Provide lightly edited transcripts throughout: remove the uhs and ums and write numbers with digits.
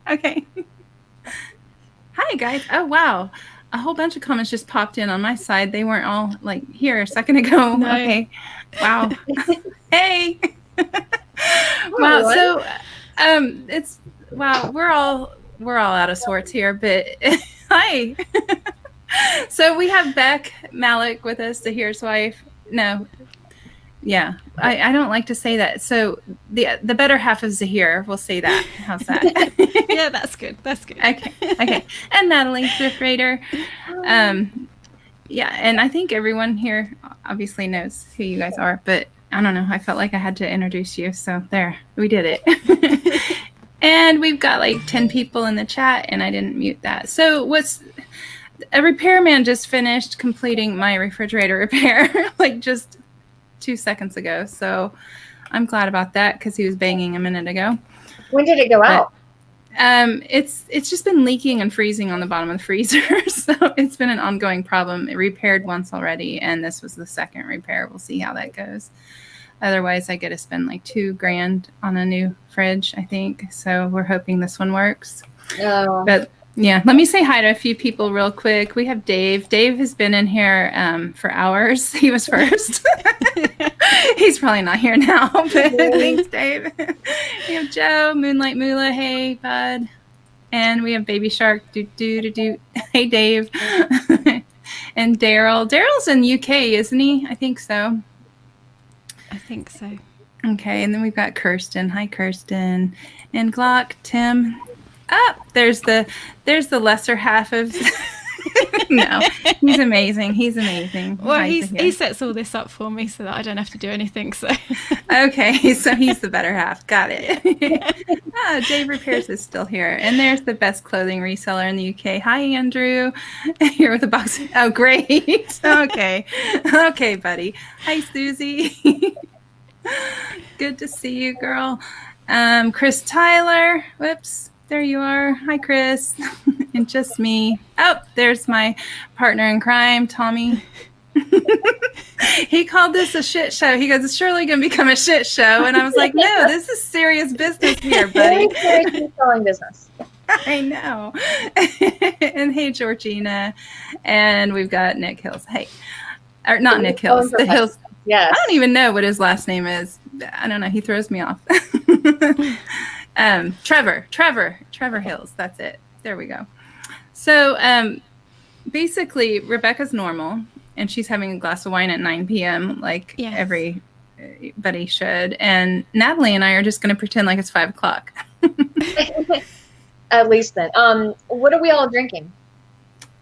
Okay. Hi, guys. Oh, wow. A whole bunch of comments just popped in on my side. They weren't all like here a second ago. No. Okay. Wow. Hey. Wow. So, it's wow. We're all out of sorts here, but hi. So we have Beck Malik with us, Zahir's wife. No. Yeah, I don't like to say that. So the better half of Zahir, we'll say that. How's that? Yeah, that's good. That's good. Okay. And Natalie, Thrift Raider. Yeah, and I think everyone here obviously knows who you guys are, but I don't know. I felt like I had to introduce you, so there, we did it. And we've got like 10 people in the chat, and I didn't mute that. So a repairman just finished completing my refrigerator repair, like just 2 seconds ago, so I'm glad about that because he was banging a minute ago. When did it go out? It's just been leaking and freezing on the bottom of the freezer, so it's been an ongoing problem. It repaired once already, and this was the second repair. We'll see how that goes. Otherwise, I get to spend like $2,000 on a new fridge, I think. So we're hoping this one works. Oh. But yeah, let me say hi to a few people real quick. We have Dave. Dave has been in here for hours. He was first. He's probably not here now, but thanks, Dave. We have Joe, Moonlight Moolah. Hey, bud. And we have Baby Shark. Hey, Dave. And Daryl. Daryl's in UK, isn't he? I think so. I think so. Okay, and then we've got Kirsten. Hi, Kirsten. And Glock, Tim. There's the lesser half of no, he's amazing. He's amazing. Well, he sets all this up for me so that I don't have to do anything. So okay, so he's the better half. Got it. Dave Repairs is still here, and there's the best clothing reseller in the UK. Hi, Andrew. Here with a box. Oh, great. Okay, buddy. Hi, Susie. Good to see you, girl. Chris Tyler. Whoops. There you are. Hi, Chris. And just me. Oh, there's my partner in crime, Tommy. He called this a shit show. He goes, it's surely going to become a shit show. And I was like, no, this is serious business here, buddy. Very selling business. I know. And hey, Georgina. And we've got Nick Hills. Hey. Or not Nick Hills. The Hills. Yes. I don't even know what his last name is. I don't know. He throws me off. Trevor Hills. That's it. There we go. So basically, Rebecca's normal, and she's having a glass of wine at 9 p.m. like everybody should. And Natalie and I are just going to pretend like it's 5 o'clock. At least then. What are we all drinking?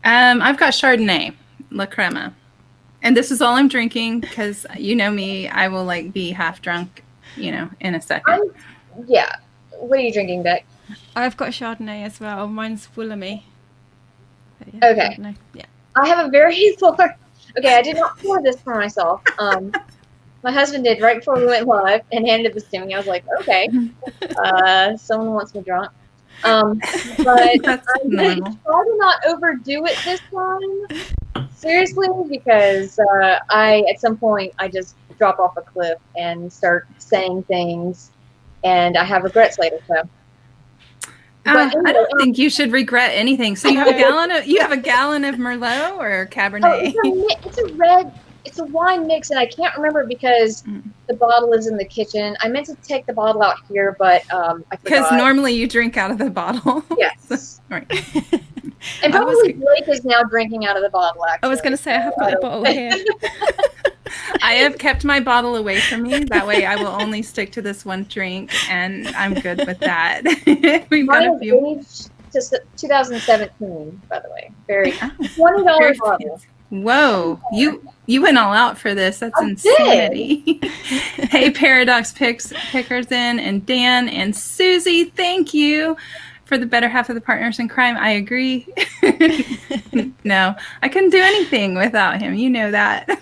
I've got Chardonnay, La Crema. And this is all I'm drinking because you know me, I will like be half drunk, in a second. Yeah. What are you drinking, Beck? I've got Chardonnay as well. Mine's Woolamy. Yeah, okay. Chardonnay. Yeah. I have a very Okay, I did not pour this for myself. My husband did right before we went live and handed this to me. I was like, okay, someone wants me drunk. But That's I'm going to try to not overdo it this time. Seriously, because at some point I just drop off a cliff and start saying things, and I have regrets later. So, I don't think you should regret anything. So you have a gallon of Merlot or Cabernet? Oh, it's a wine mix, and I can't remember because the bottle is in the kitchen. I meant to take the bottle out here, but I forgot. Because normally you drink out of the bottle. Yes. Right. And probably Blake is now drinking out of the bottle, actually. I was going to say, I have got the bottle here. I have kept my bottle away from me. That way I will only stick to this one drink, and I'm good with that. We've got a few. Aged to 2017, by the way. Very $20 bottle. Whoa, you went all out for this. That's insanity. Hey, Paradox Pickers in, and Dan and Susie, thank you for the better half of the partners in crime. I agree. No, I couldn't do anything without him. You know that.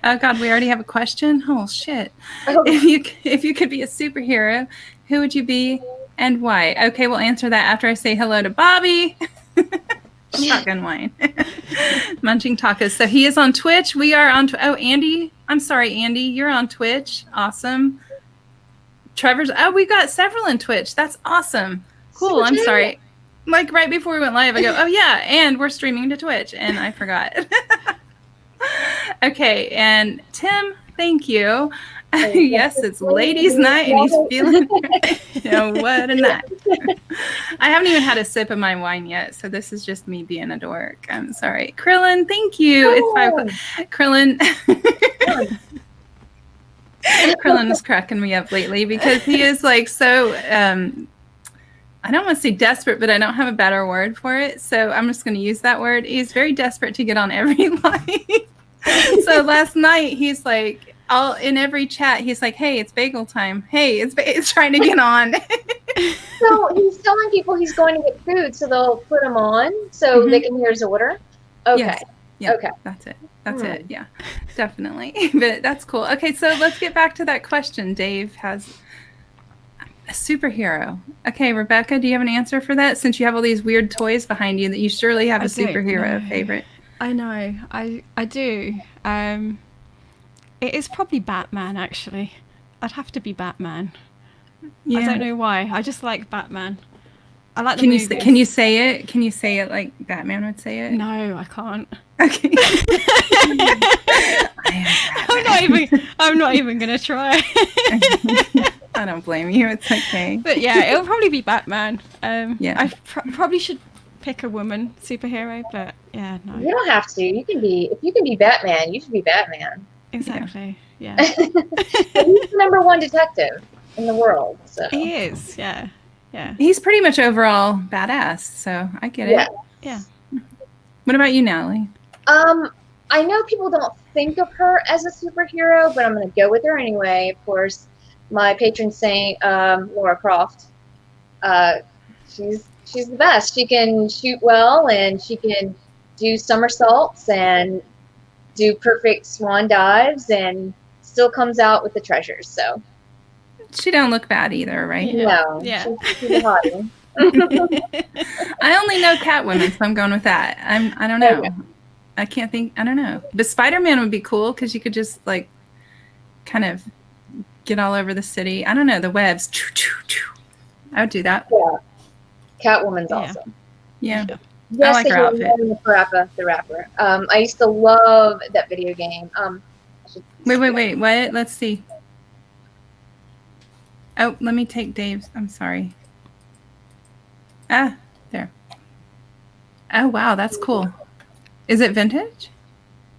Oh God, we already have a question. Oh shit! Oh. If you could be a superhero, who would you be and why? Okay, we'll answer that after I say hello to Bobby. Shotgun wine. Munching tacos. So he is on Twitch. We are on. Oh, Andy. I'm sorry, Andy. You're on Twitch. Awesome. Trevor's. Oh, we got several in Twitch. That's awesome. Cool. I'm sorry. Like right before we went live, I go, oh yeah, and we're streaming to Twitch, and I forgot. Okay, and Tim, thank you. Yes, it's ladies' night, and he's feeling, what a night. I haven't even had a sip of my wine yet, so this is just me being a dork. I'm sorry. Krillin, thank you. It's 5 o'clock. Krillin. Krillin is cracking me up lately because he is like so, I don't want to say desperate, but I don't have a better word for it. So I'm just going to use that word. He's very desperate to get on every live. So last night he's like, in every chat, he's like, hey, it's bagel time. Hey, it's trying to get on. So he's telling people he's going to get food, so they'll put him on so they can hear his order? Okay. Yes. Yeah, okay. That's it. That's it. Yeah, definitely. But that's cool. Okay, so let's get back to that question. Dave has a superhero. Okay, Rebecca, do you have an answer for that? Since you have all these weird toys behind you, that you surely have a superhero favorite. I know. I do. It is probably Batman, actually. I'd have to be Batman. Yeah. I don't know why. I just like Batman. I like the movies. Can you say it? Can you say it like Batman would say it? No, I can't. Okay. I'm not even gonna try. I don't blame you. It's okay. But yeah, it'll probably be Batman. Yeah. I probably should pick a woman superhero, but yeah, no. You don't have to. If you can be Batman, you should be Batman. Exactly. Yeah. He's the #1 detective in the world. So. He is. Yeah. Yeah. He's pretty much overall badass, so I get it. Yeah. What about you, Natalie? I know people don't think of her as a superhero, but I'm going to go with her anyway. Of course, my patron saint, Laura Croft. She's the best. She can shoot well, and she can do somersaults and do perfect swan dives, and still comes out with the treasures. So she don't look bad either, right? No. Yeah. She's a hottie. I only know Catwoman, so I'm going with that. I don't know. Okay. I can't think. I don't know. But Spider-Man would be cool because you could just like kind of get all over the city. I don't know, the webs. I would do that. Yeah. Catwoman's awesome. Yeah. Yes, I like her outfit. The rapper. I used to love that video game. Wait. What? Let's see. Oh, let me take Dave's. I'm sorry. Ah, there. Oh, wow. That's cool. Is it vintage?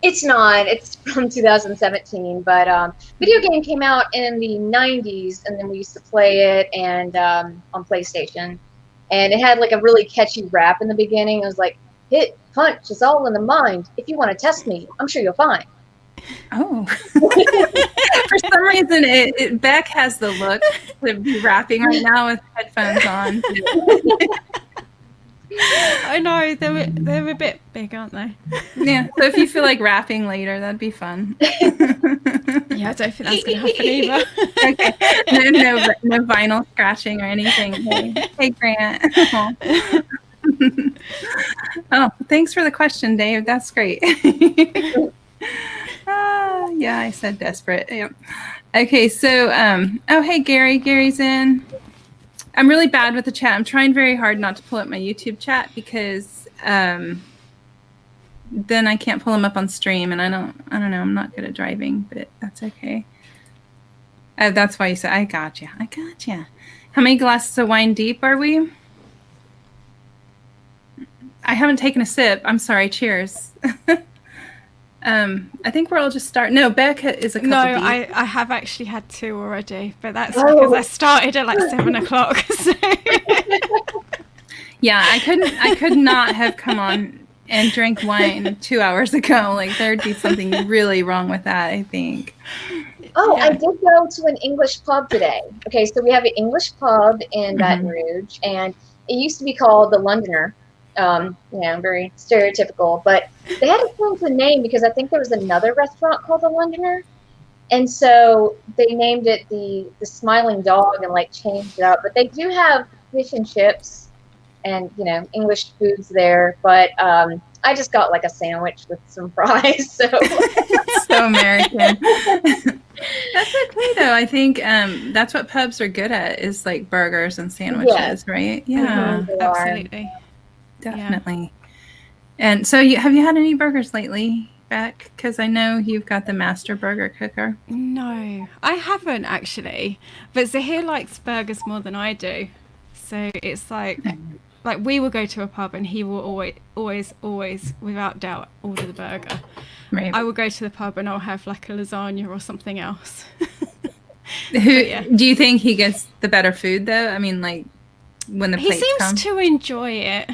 It's not. It's from 2017. But video game came out in the 90s, and then we used to play it and on PlayStation. And it had like a really catchy rap in the beginning. It was like, hit, punch, it's all in the mind. If you want to test me, I'm sure you'll find. Oh. For some reason, Beck has the look to be rapping right now with headphones on. I know, they're a bit big, aren't they? Yeah, so if you feel like rapping later, that'd be fun. Yeah, I don't think that's going to happen either. Okay, no vinyl scratching or anything. Hey Grant. Oh, thanks for the question, Dave. That's great. Yeah, I said desperate. Yep. Okay, so, oh, hey, Gary. Gary's in. I'm really bad with the chat. I'm trying very hard not to pull up my YouTube chat because then I can't pull them up on stream, and I don't know. I'm not good at driving, but that's okay. That's why you said, I gotcha. How many glasses of wine deep are we? I haven't taken a sip. I'm sorry. Cheers. I think we're all just starting. No, Becca is a couple deep. I have actually had 2 already, but that's because I started at like 7 o'clock. So. Yeah, I could not have come on and drank wine 2 hours ago. Like there'd be something really wrong with that, I think. Oh, yeah. I did go to an English pub today. Okay, so we have an English pub in Baton Rouge, and it used to be called the Londoner. Very stereotypical, but they had to change the name because I think there was another restaurant called the Londoner, and so they named it the Smiling Dog and like changed it up. But they do have fish and chips and English foods there. But I just got like a sandwich with some fries. So so American. That's okay though. I think that's what pubs are good at, is like burgers and sandwiches, right? Yeah, They are. Absolutely. definitely. And so, have you had any burgers lately, Beck? Because I know you've got the master burger cooker. No, I haven't actually. But Zahir likes burgers more than I do. So it's like we will go to a pub and he will always, without doubt, order the burger. Right. I will go to the pub and I'll have like a lasagna or something else. Do you think he gets the better food though? I mean, like when the He plates seems come. to enjoy it.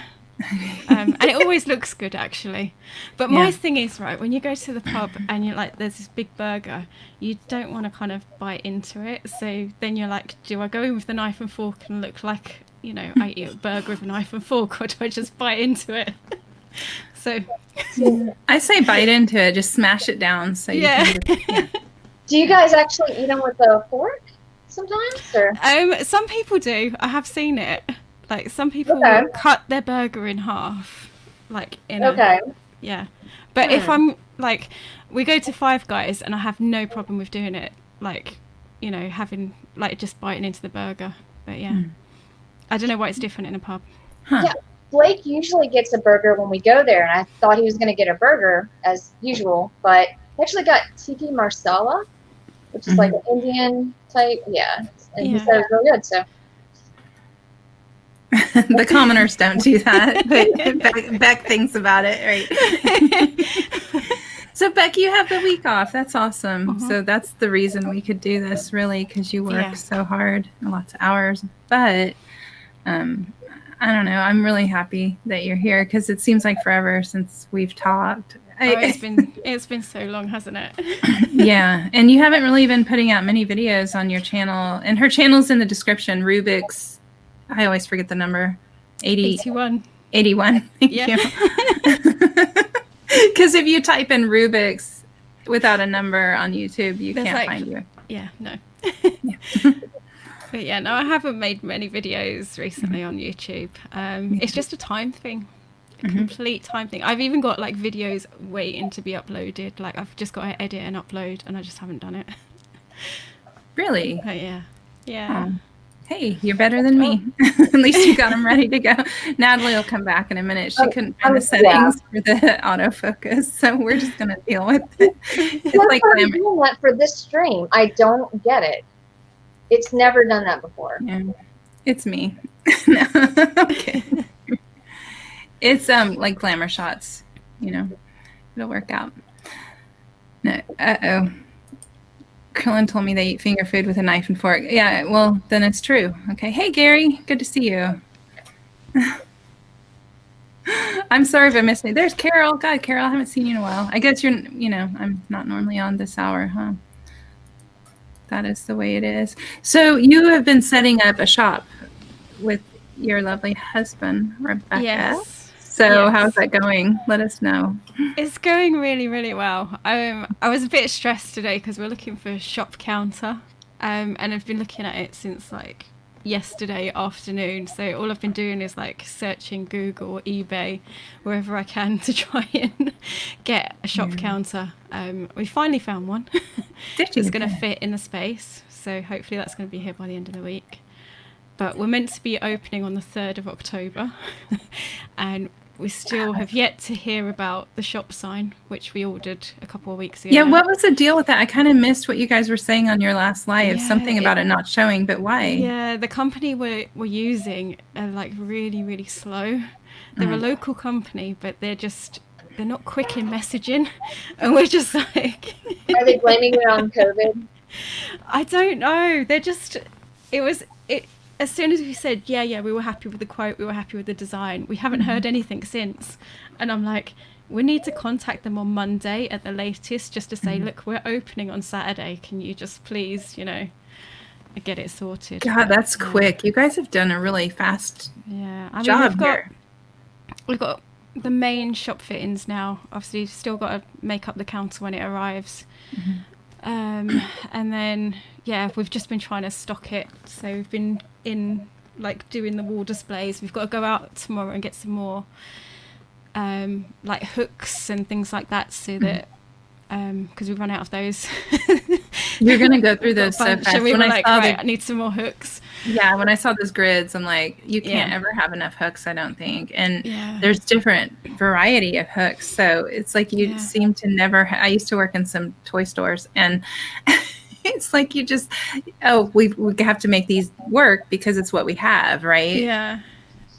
And it always looks good actually. But my thing is, right, when you go to the pub and you're like, there's this big burger, you don't want to kind of bite into it. So then you're like, do I go in with the knife and fork and look like, you know, I eat a burger with a knife and fork, or do I just bite into it? So I say bite into it, just smash it down. So you can Do you guys actually eat them with a fork sometimes? Or? some people do. I have seen it. Like some people cut their burger in half, like in a But if I'm like, we go to Five Guys and I have no problem with doing it, like, you know, having like just biting into the burger. But I don't know why it's different in a pub. Yeah, Blake usually gets a burger when we go there, and I thought he was going to get a burger as usual, but he actually got tiki marsala, which is like an Indian type, and he said it was really good. So. The commoners don't do that, but Beck thinks about it, right? So, Beck, you have the week off. That's awesome. So that's the reason we could do this, really, because you work so hard, lots of hours. But I don't know. I'm really happy that you're here, because it seems like forever since we've talked. It's been so long, hasn't it? Yeah, and you haven't really been putting out many videos on your channel, and her channel's in the description. Rubik's. I always forget the number. 81. 81. Thank you. Because if you type in Rubik's without a number on YouTube, you can't find you. Yeah, no. But yeah, no, I haven't made many videos recently on YouTube. It's just a time thing. A complete time thing. I've even got like videos waiting to be uploaded. Like I've just got to edit and upload, and I just haven't done it. Really? But yeah. Hey, you're better than me. At least you got them ready to go. Natalie will come back in a minute. She couldn't find the settings for the autofocus, so we're just going to deal with it. It's like doing that for this stream. I don't get it. It's never done that before. Yeah, it's me. Okay. It's like glamour shots, you know. It'll work out. No, Krillin told me they eat finger food with a knife and fork. Yeah, well, then it's true. Okay. Hey, Gary. Good to see you. I'm sorry if I missed it. There's Carol. God, Carol, I haven't seen you in a while. I guess I'm not normally on this hour, huh? That is the way it is. So you have been setting up a shop with your lovely husband, Rebecca. Yes. So how's that going? Let us know. It's going really, really well. I was a bit stressed today because we're looking for a shop counter, and I've been looking at it since like yesterday afternoon. So all I've been doing is like searching Google or eBay, wherever I can, to try and get a shop counter. We finally found one. It's going to fit in the space. So hopefully that's going to be here by the end of the week. But we're meant to be opening on the 3rd of October, and we still have yet to hear about the shop sign, which we ordered a couple of weeks ago. Yeah, what was the deal with that? I kind of missed what you guys were saying on your last live. Something about it not showing, but why? Yeah, the company we're using are like really, really slow. They're a local company, but they're not quick in messaging, and we're just like... Are they blaming it on COVID? I don't know. As soon as we said, yeah, we were happy with the quote, we were happy with the design, we haven't heard anything since. And I'm like, we need to contact them on Monday at the latest, just to say, look, we're opening on Saturday. Can you just please, get it sorted? God, that's quick. You guys have done a really fast job here. We've got the main shop fittings now. Obviously, you've still got to make up the counter when it arrives. And then, we've just been trying to stock it. So we've been doing the wall displays. We've got to go out tomorrow and get some more hooks and things like that, so that because we run out of those You're gonna go through those so fast. And we When were I like, saw right, I need some more hooks. Yeah, when I saw those grids, I'm like, you can't ever have enough hooks, I don't think. And there's different variety of hooks. So it's like you seem to never, I used to work in some toy stores, and it's like you just, we have to make these work because it's what we have, right? Yeah.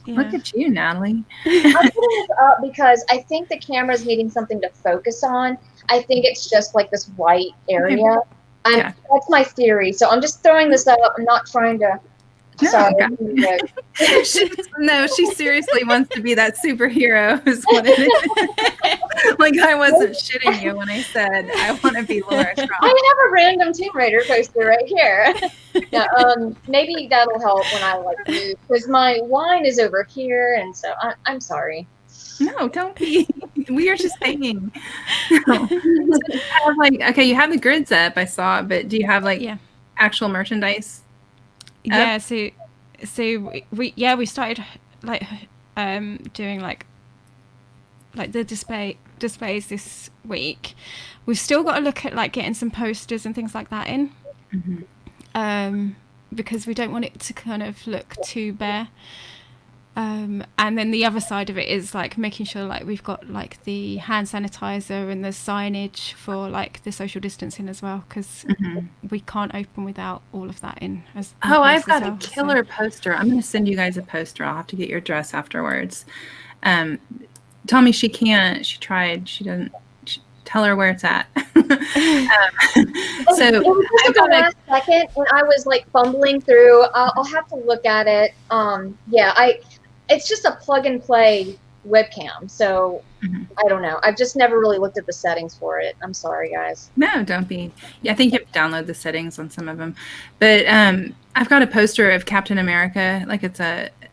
Look at you, Natalie. I'm putting this up because I think the camera's needing something to focus on. I think it's just like this white area. That's my theory. So I'm just throwing this up. I'm not trying to. Sorry. No, she seriously wants to be that superhero. Is what it is. Like, I wasn't shitting you when I said I want to be Laura Croft. I have a random Tomb Raider poster right here. Maybe that'll help when I like move, because my wine is over here, and so I'm sorry. No, don't be. We are just hanging. No. So you have you have the grids up. I saw it, but do you have actual merchandise? Yeah, so we started doing like the displays this week. We've still got to look at getting some posters and things like that in, because we don't want it to kind of look too bare. And then the other side of it is making sure we've got the hand sanitizer and the signage for the social distancing as well, because we can't open without all of that in. I've got a killer poster. I'm going to send you guys a poster. I'll have to get your address afterwards. Tommy, she can't. She tried. She doesn't. Tell her where it's at. So it was just the last second when I was fumbling through. I'll have to look at it. It's just a plug and play webcam, so I don't know. I've just never really looked at the settings for it. I'm sorry, guys. No, don't be. Yeah, I think you have to download the settings on some of them. But I've got a poster of Captain America, it's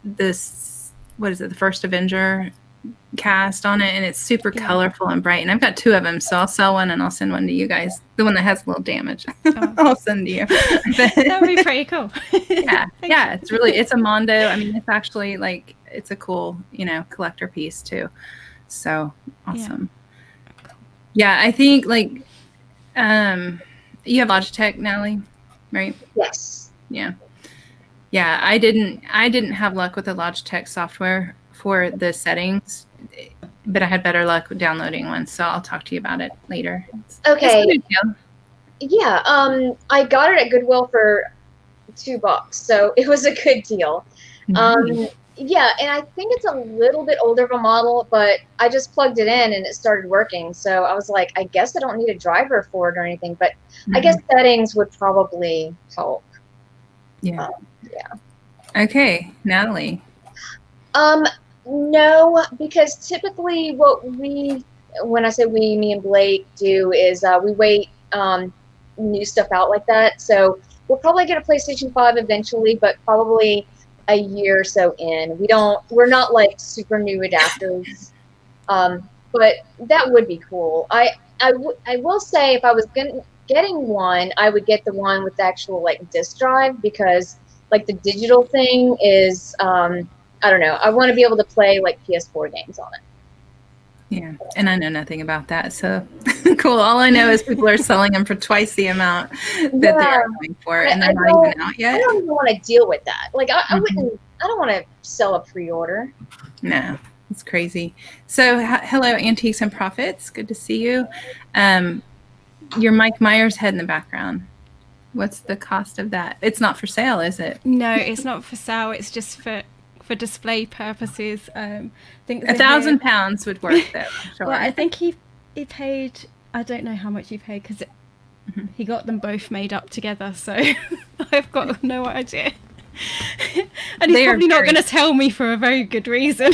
the first Avenger cast on it, and it's super colorful and bright. And I've got 2 of them, so I'll sell one and I'll send one to you guys. The one that has a little damage, I'll send to you. That would be pretty cool. Yeah, it's a Mondo. I mean, it's actually it's a cool, collector piece too. So awesome. Yeah, I think you have Logitech, Natalie, right? Yes. Yeah. I didn't have luck with the Logitech software for the settings, but I had better luck with downloading one, so I'll talk to you about it later. Okay. It's a good deal. Yeah, I got it at Goodwill for $2, so it was a good deal. Yeah, and I think it's a little bit older of a model, but I just plugged it in and it started working. So I was like, I guess I don't need a driver for it or anything, but I guess settings would probably help. Yeah. Okay, Natalie. No, because typically when I say we, me and Blake do is we wait new stuff out like that. So we'll probably get a PlayStation 5 eventually, but probably a year or so in. We're not super new adapters, but that would be cool. I will say if I was getting one, I would get the one with the actual disk drive, because the digital thing is I don't know. I want to be able to play PS4 games on it. Yeah, and I know nothing about that, so cool. All I know is people are selling them for twice the amount that they are going for, and they're not even out yet. I don't even want to deal with that. I wouldn't. I don't want to sell a pre-order. No, it's crazy. So, hello, Antiques and Profits. Good to see you. Your Mike Myers head in the background. What's the cost of that? It's not for sale, is it? No, it's not for sale. It's just for display purposes. I think £1,000 would work though. Sure. Well, I think he paid. I don't know how much he paid, because he got them both made up together. So I've got no idea. And he's probably not going to tell me for a very good reason.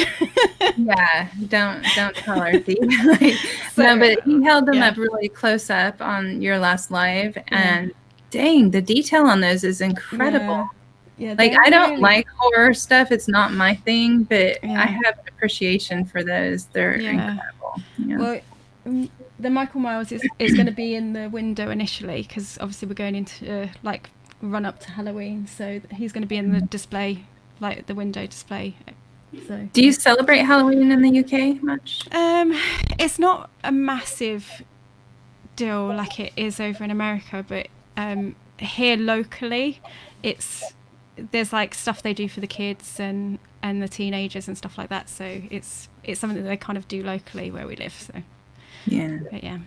Yeah, don't tell her. No, but he held them up really close up on your last live, and dang, the detail on those is incredible. Yeah, I don't like horror stuff. It's not my thing, but I have an appreciation for those. They're incredible. Yeah. Well, the Michael Myers is going to be in the window initially, because obviously we're going into run up to Halloween, so he's going to be in the display, the window display. So, do you celebrate Halloween in the UK much? It's not a massive deal like it is over in America, but here locally, there's like stuff they do for the kids and the teenagers and stuff like that. So it's something that they kind of do locally where we live. So but yeah.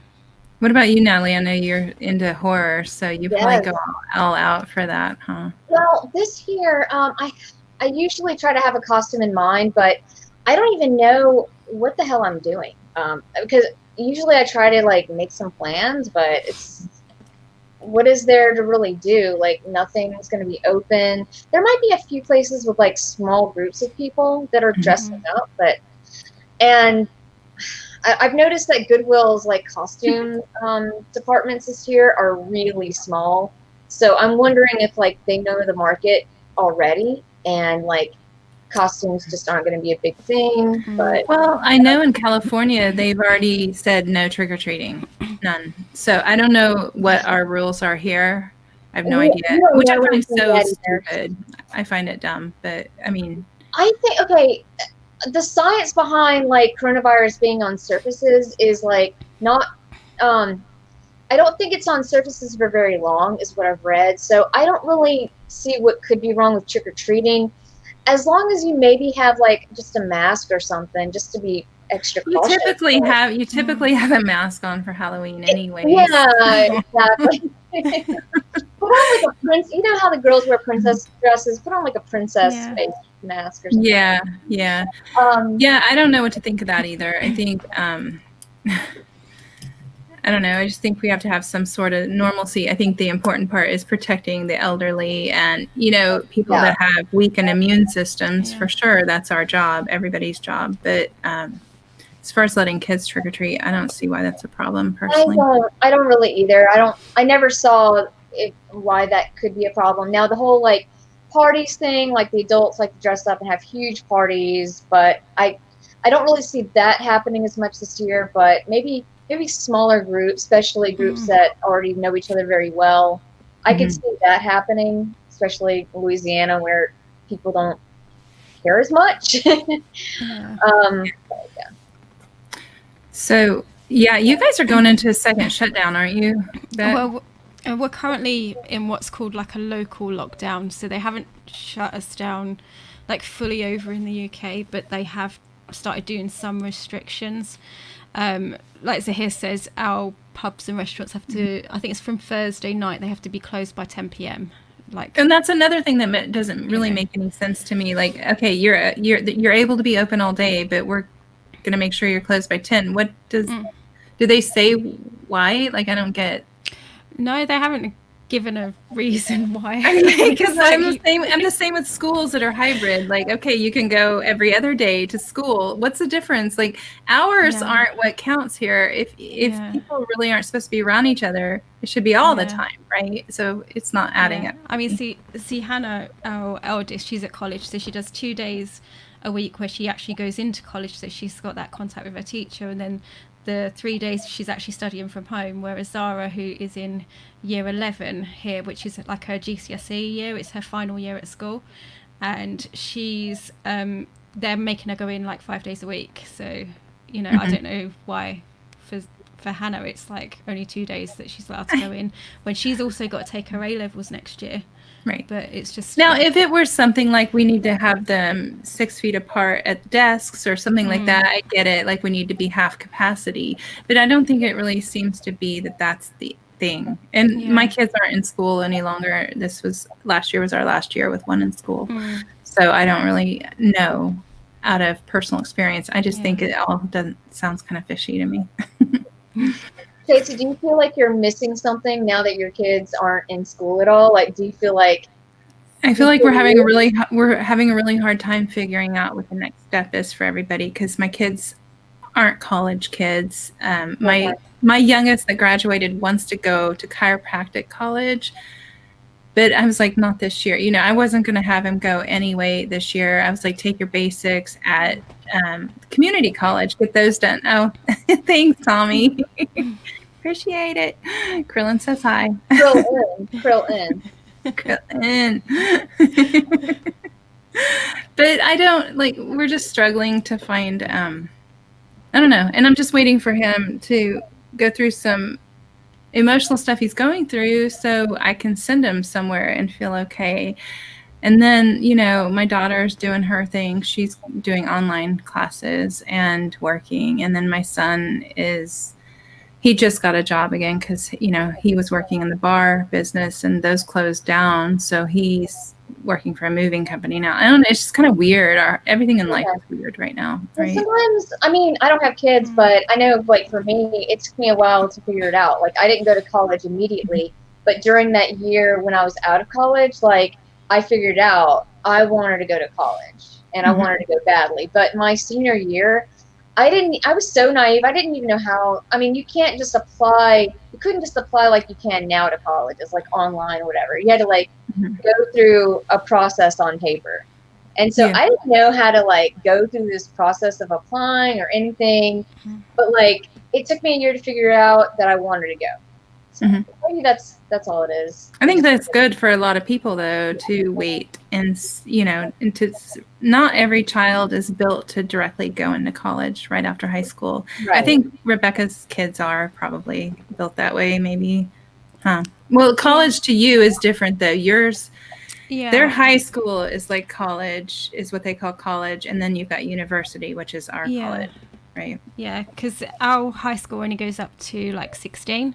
What about you, Natalie? I know you're into horror, so you probably go all out for that, huh? Well, this year, I usually try to have a costume in mind, but I don't even know what the hell I'm doing. Because usually I try to like make some plans, but what is there to really do? Like nothing's going to be open. There might be a few places with like small groups of people that are dressing up, and I've noticed that Goodwill's like costume departments this year are really small. So I'm wondering if like they know the market already and like costumes just aren't going to be a big thing. But well, I know in California they've already said no trick-or-treating, none. So I don't know what our rules are here. I have no idea, which I find so stupid. I find it dumb, but I mean, I think the science behind like coronavirus being on surfaces is like not. I don't think it's on surfaces for very long, is what I've read. So I don't really see what could be wrong with trick-or-treating. As long as you maybe have like just a mask or something, just to be extra cautious. You typically have a mask on for Halloween anyway. Yeah, exactly. Put on like a prince. You know how the girls wear princess dresses? Put on like a princess face mask or something. Yeah. I don't know what to think of that either. I think I don't know. I just think we have to have some sort of normalcy. I think the important part is protecting the elderly and, people that have weakened immune systems. For sure, that's our job, everybody's job. But as far as letting kids trick or treat, I don't see why that's a problem personally. I don't really either. I never saw why that could be a problem. Now the whole like parties thing, like the adults like to dress up and have huge parties, but I don't really see that happening as much this year. But maybe smaller groups, especially groups that already know each other very well. I could see that happening, especially in Louisiana where people don't care as much. So, you guys are going into a second shutdown, aren't you? Well, we're currently in what's called like a local lockdown. So they haven't shut us down like fully over in the UK, but they have started doing some restrictions. Like Zahir says, our pubs and restaurants have to, I think it's from Thursday night, they have to be closed by 10 p.m. And that's another thing that doesn't really make any sense to me. Like, okay, you're able to be open all day, but we're going to make sure you're closed by 10. What do they say why? Like, I don't get. No, they haven't given a reason why. Because I'm the same with schools that are hybrid. Like, okay, you can go every other day to school. What's the difference? Like, hours aren't what counts here. If people really aren't supposed to be around each other, it should be all the time, right? So it's not adding up. I mean, see Hannah, our eldest, she's at college, so she does 2 days a week where she actually goes into college, so she's got that contact with her teacher, and then the 3 days she's actually studying from home, whereas Zara, who is in year 11 here, which is like her GCSE year, it's her final year at school, and she's they're making her go in like 5 days a week. So I don't know why for Hannah it's like only 2 days that she's allowed to go in when she's also got to take her A-levels next year. Right. But it's just now, if it were something like we need to have them 6 feet apart at desks or something like that, I get it. Like we need to be half capacity, but I don't think it really seems to be that's the thing. And my kids aren't in school any longer. Last year was our last year with one in school. So I don't really know out of personal experience. I just think it all sounds kind of fishy to me. Stacey, do you feel like you're missing something now that your kids aren't in school at all? Like, do you feel like? I feel like we're having a really hard time figuring out what the next step is for everybody because my kids aren't college kids. My youngest that graduated wants to go to chiropractic college, but I was like, not this year. I wasn't going to have him go anyway this year. I was like, take your basics at community college, get those done. Oh, thanks, Tommy. Appreciate it. Krillin says hi. Krill in. But I don't we're just struggling to find I don't know, and I'm just waiting for him to go through some emotional stuff he's going through so I can send him somewhere and feel okay. And then, my daughter's doing her thing. She's doing online classes and working. And then my son he just got a job again because, he was working in the bar business and those closed down. So he's working for a moving company now. I don't know. It's just kind of weird. Everything in life is weird right now. Right? Sometimes, I don't have kids, but I know, for me, it took me a while to figure it out. I didn't go to college immediately, but during that year when I was out of college, I figured out I wanted to go to college, and I wanted to go badly. But my senior year, I was so naive. I didn't even know how. You can't just apply. You couldn't just apply like you can now to college. It's online or whatever. You had to go through a process on paper. And so I didn't know how to go through this process of applying or anything. But it took me a year to figure out that I wanted to go. So maybe that's all it is. I think that's good for a lot of people, though, to wait and not every child is built to directly go into college right after high school. Right. I think Rebecca's kids are probably built that way, maybe. Huh. Well, college to you is different, though. Yours, their high school is like college, is what they call college, and then you've got university, which is our college, right? Yeah, because our high school only goes up to 16.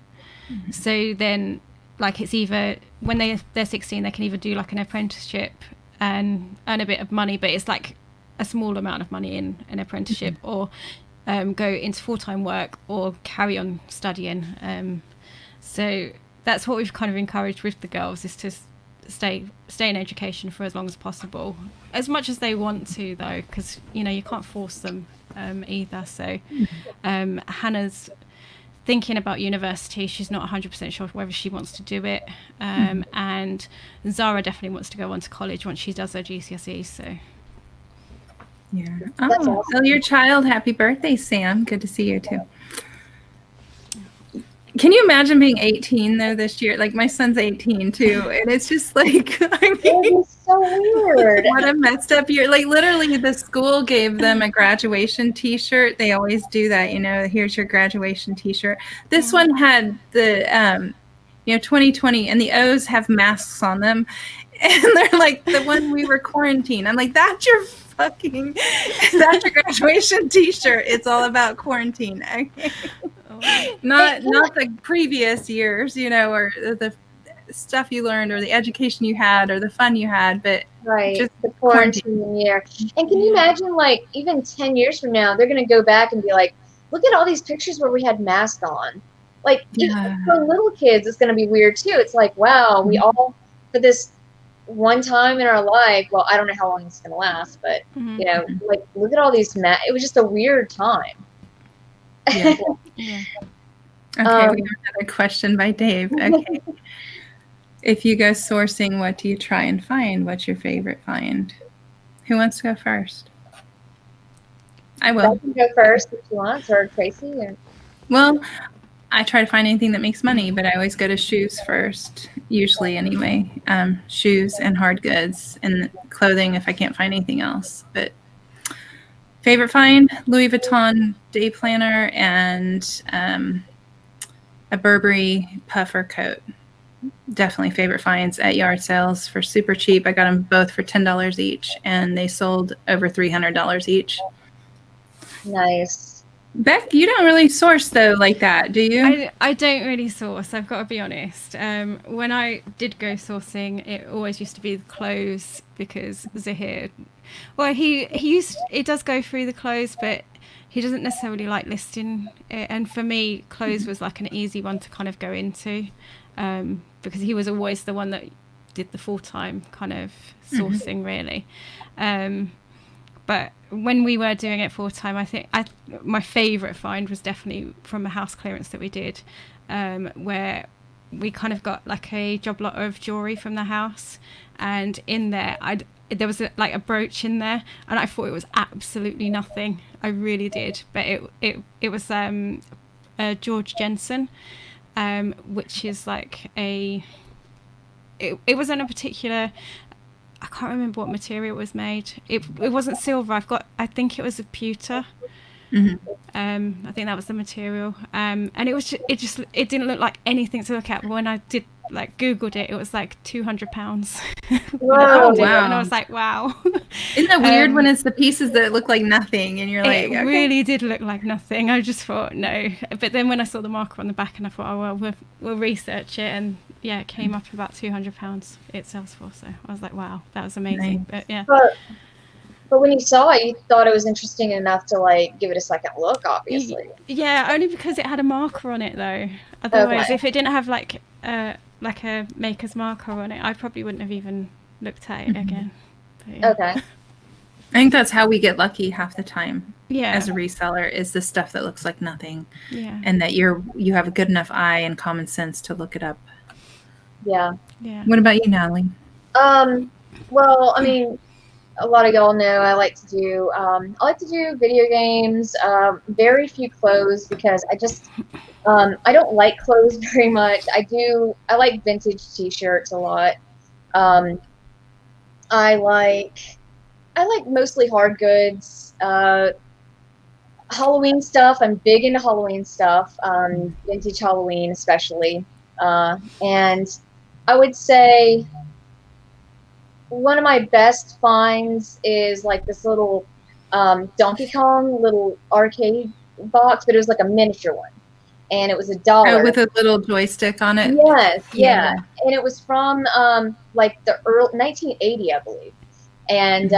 So then, it's either when they're 16, they can either do an apprenticeship and earn a bit of money, but it's a small amount of money in an apprenticeship, or go into full-time work or carry on studying. So that's what we've kind of encouraged with the girls, is to stay in education for as long as possible, as much as they want to, though, because you can't force them either. So Hannah's thinking about university. She's not 100% sure whether she wants to do it, and Zara definitely wants to go on to college once she does her GCSEs. So awesome. Tell your child happy birthday, Sam. Good to see you too. Can you imagine being 18 though this year? My son's 18 too, and it's just it's so weird. What a messed up year. Literally the school gave them a graduation t-shirt. They always do that, here's your graduation t-shirt. This one had the 2020, and the O's have masks on them, and they're the one we were quarantined. I'm that's your graduation t-shirt. It's all about quarantine. Okay. Not the previous years, or the stuff you learned, or the education you had, or the fun you had, but just the quarantine year. And can you imagine, even 10 years from now, they're going to go back and be look at all these pictures where we had masks on. Even for little kids, it's going to be weird too. It's wow, we all, for this one time in our life, well, I don't know how long it's going to last, but look at all these it was just a weird time. Okay, we have another question by Dave. Okay. If you go sourcing, what do you try and find? What's your favorite find? Who wants to go first? I will. I can go first if you want, or Tracy. Or... Well, I try to find anything that makes money, but I always go to shoes first, usually anyway. Shoes and hard goods, and clothing if I can't find anything else. But favorite find, Louis Vuitton day planner and a Burberry puffer coat. Definitely favorite finds at yard sales for super cheap. I got them both for $10 each, and they sold over $300 each. Nice. Beck, you don't really source though like that, do you? I don't really source, I've got to be honest. When I did go sourcing, it always used to be the clothes, because Zahir, well, he does go through the clothes, but he doesn't necessarily like listing it. And for me, clothes was an easy one to kind of go into, because he was always the one that did the full-time kind of sourcing, really. But when we were doing it full-time, I think my favourite find was definitely from a house clearance that we did, where we kind of got a job lot of jewellery from the house, and in there there was a brooch in there, and I thought it was absolutely nothing. I really did, but it was George Jensen, which is it wasn't a particular. I can't remember what material it was made. It wasn't silver. I think it was a pewter. I think that was the material, and it didn't look like anything to look at. But when I did Googled it, it was like £200. Whoa, wow. And I was like, wow. Isn't that weird when it's the pieces that look like nothing and you're like, It really did look like nothing. I just thought no. But then when I saw the marker on the back, and I thought, oh well, we'll research it, and yeah, it came up about £200 it sells for. So I was like, wow, that was amazing. Nice. But yeah. But when you saw it, you thought it was interesting enough to like give it a second look, obviously. Yeah, only because it had a marker on it though. Otherwise, if it didn't have like a maker's marker on it, I probably wouldn't have even looked at it again. But, yeah. Okay. I think that's how we get lucky half the time. Yeah. As a reseller, is the stuff that looks like nothing. Yeah. And that you have a good enough eye and common sense to look it up. Yeah. Yeah. What about you, Natalie? Well, I mean, a lot of y'all know I like to do video games, very few clothes, because I don't like clothes very much. I like vintage t-shirts a lot. I like mostly hard goods, Halloween stuff. I'm big into Halloween stuff, vintage Halloween especially, and I would say one of my best finds is like this little Donkey Kong little arcade box, but it was like a miniature one, and it was $1. Oh, with a little joystick on it. Yes, yeah, and it was from like the early 1980, I believe, and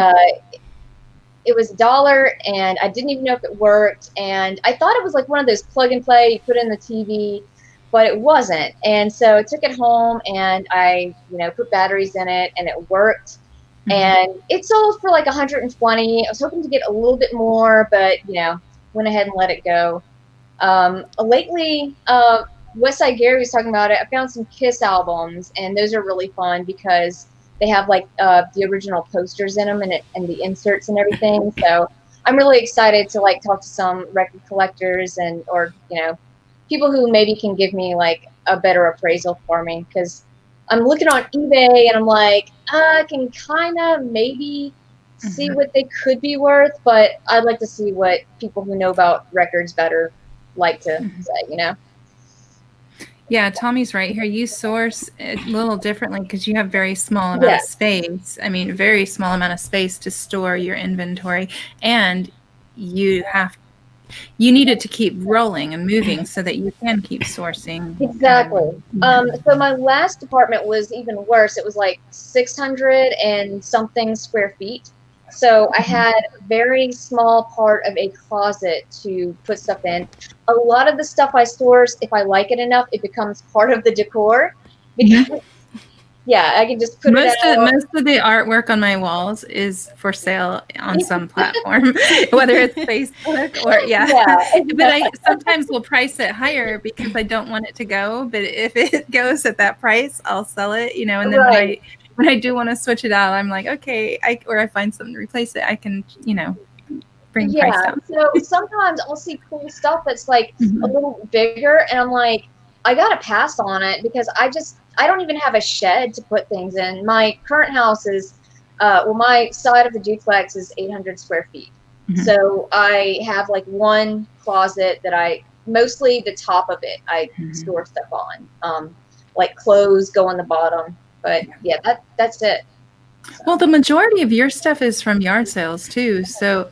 it was $1, and I didn't even know if it worked, and I thought it was like one of those plug and play, you put it in the TV. But it wasn't, and so I took it home and I, put batteries in it, and it worked. And it sold for like 120. I was hoping to get a little bit more, but went ahead and let it go. Lately, Westside Gary was talking about it. I found some Kiss albums, and those are really fun because they have like the original posters in them and the inserts and everything. So I'm really excited to like talk to some record collectors or people who maybe can give me like a better appraisal for me, because I'm looking on eBay and I'm like, I can kind of maybe see what they could be worth, but I'd like to see what people who know about records better like to say, Yeah, Tommy's right here. You source a little differently because you have very small amount of space. I mean, very small amount of space to store your inventory, and you need it to keep rolling and moving so that you can keep sourcing. Exactly. So my last apartment was even worse. It was like 600 and something square feet. So I had a very small part of a closet to put stuff in. A lot of the stuff I source, if I like it enough, it becomes part of the decor. Because I can just put most of the artwork on my walls is for sale on some platform, whether it's Facebook or But I sometimes will price it higher because I don't want it to go. But if it goes at that price, I'll sell it. And then when I do want to switch it out, I'm like, okay, or I find something to replace it, I can bring price down. So sometimes I'll see cool stuff that's like a little bigger, and I'm like, I gotta pass on it because I don't even have a shed to put things in. My current house is, my side of the duplex is 800 square feet. So I have like one closet that mostly the top of it, I store stuff on. Like clothes go on the bottom, but that's it. So. Well, the majority of your stuff is from yard sales too. So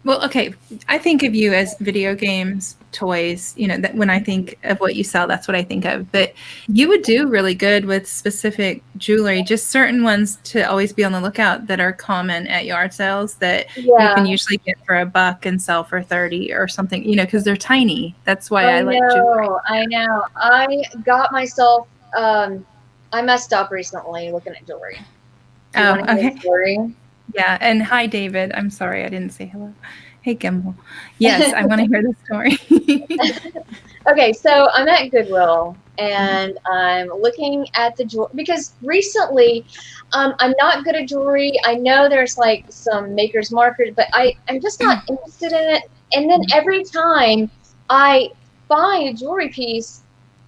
well, okay. I think of you as video games, toys, that when I think of what you sell, that's what I think of. But you would do really good with specific jewelry, just certain ones to always be on the lookout that are common at yard sales that you can usually get for $1 and sell for 30 or something, because they're tiny. That's why I like jewelry. I know. I got myself, I messed up recently looking at jewelry. Okay. Yeah, and hi, David. I'm sorry I didn't say hello. Hey, Gimbal. Yes, I want to hear the story. Okay, so I'm at Goodwill, and I'm looking at the jewelry, because recently I'm not good at jewelry. I know there's like some maker's markers, but I'm just not interested in it. And then every time I find a jewelry piece,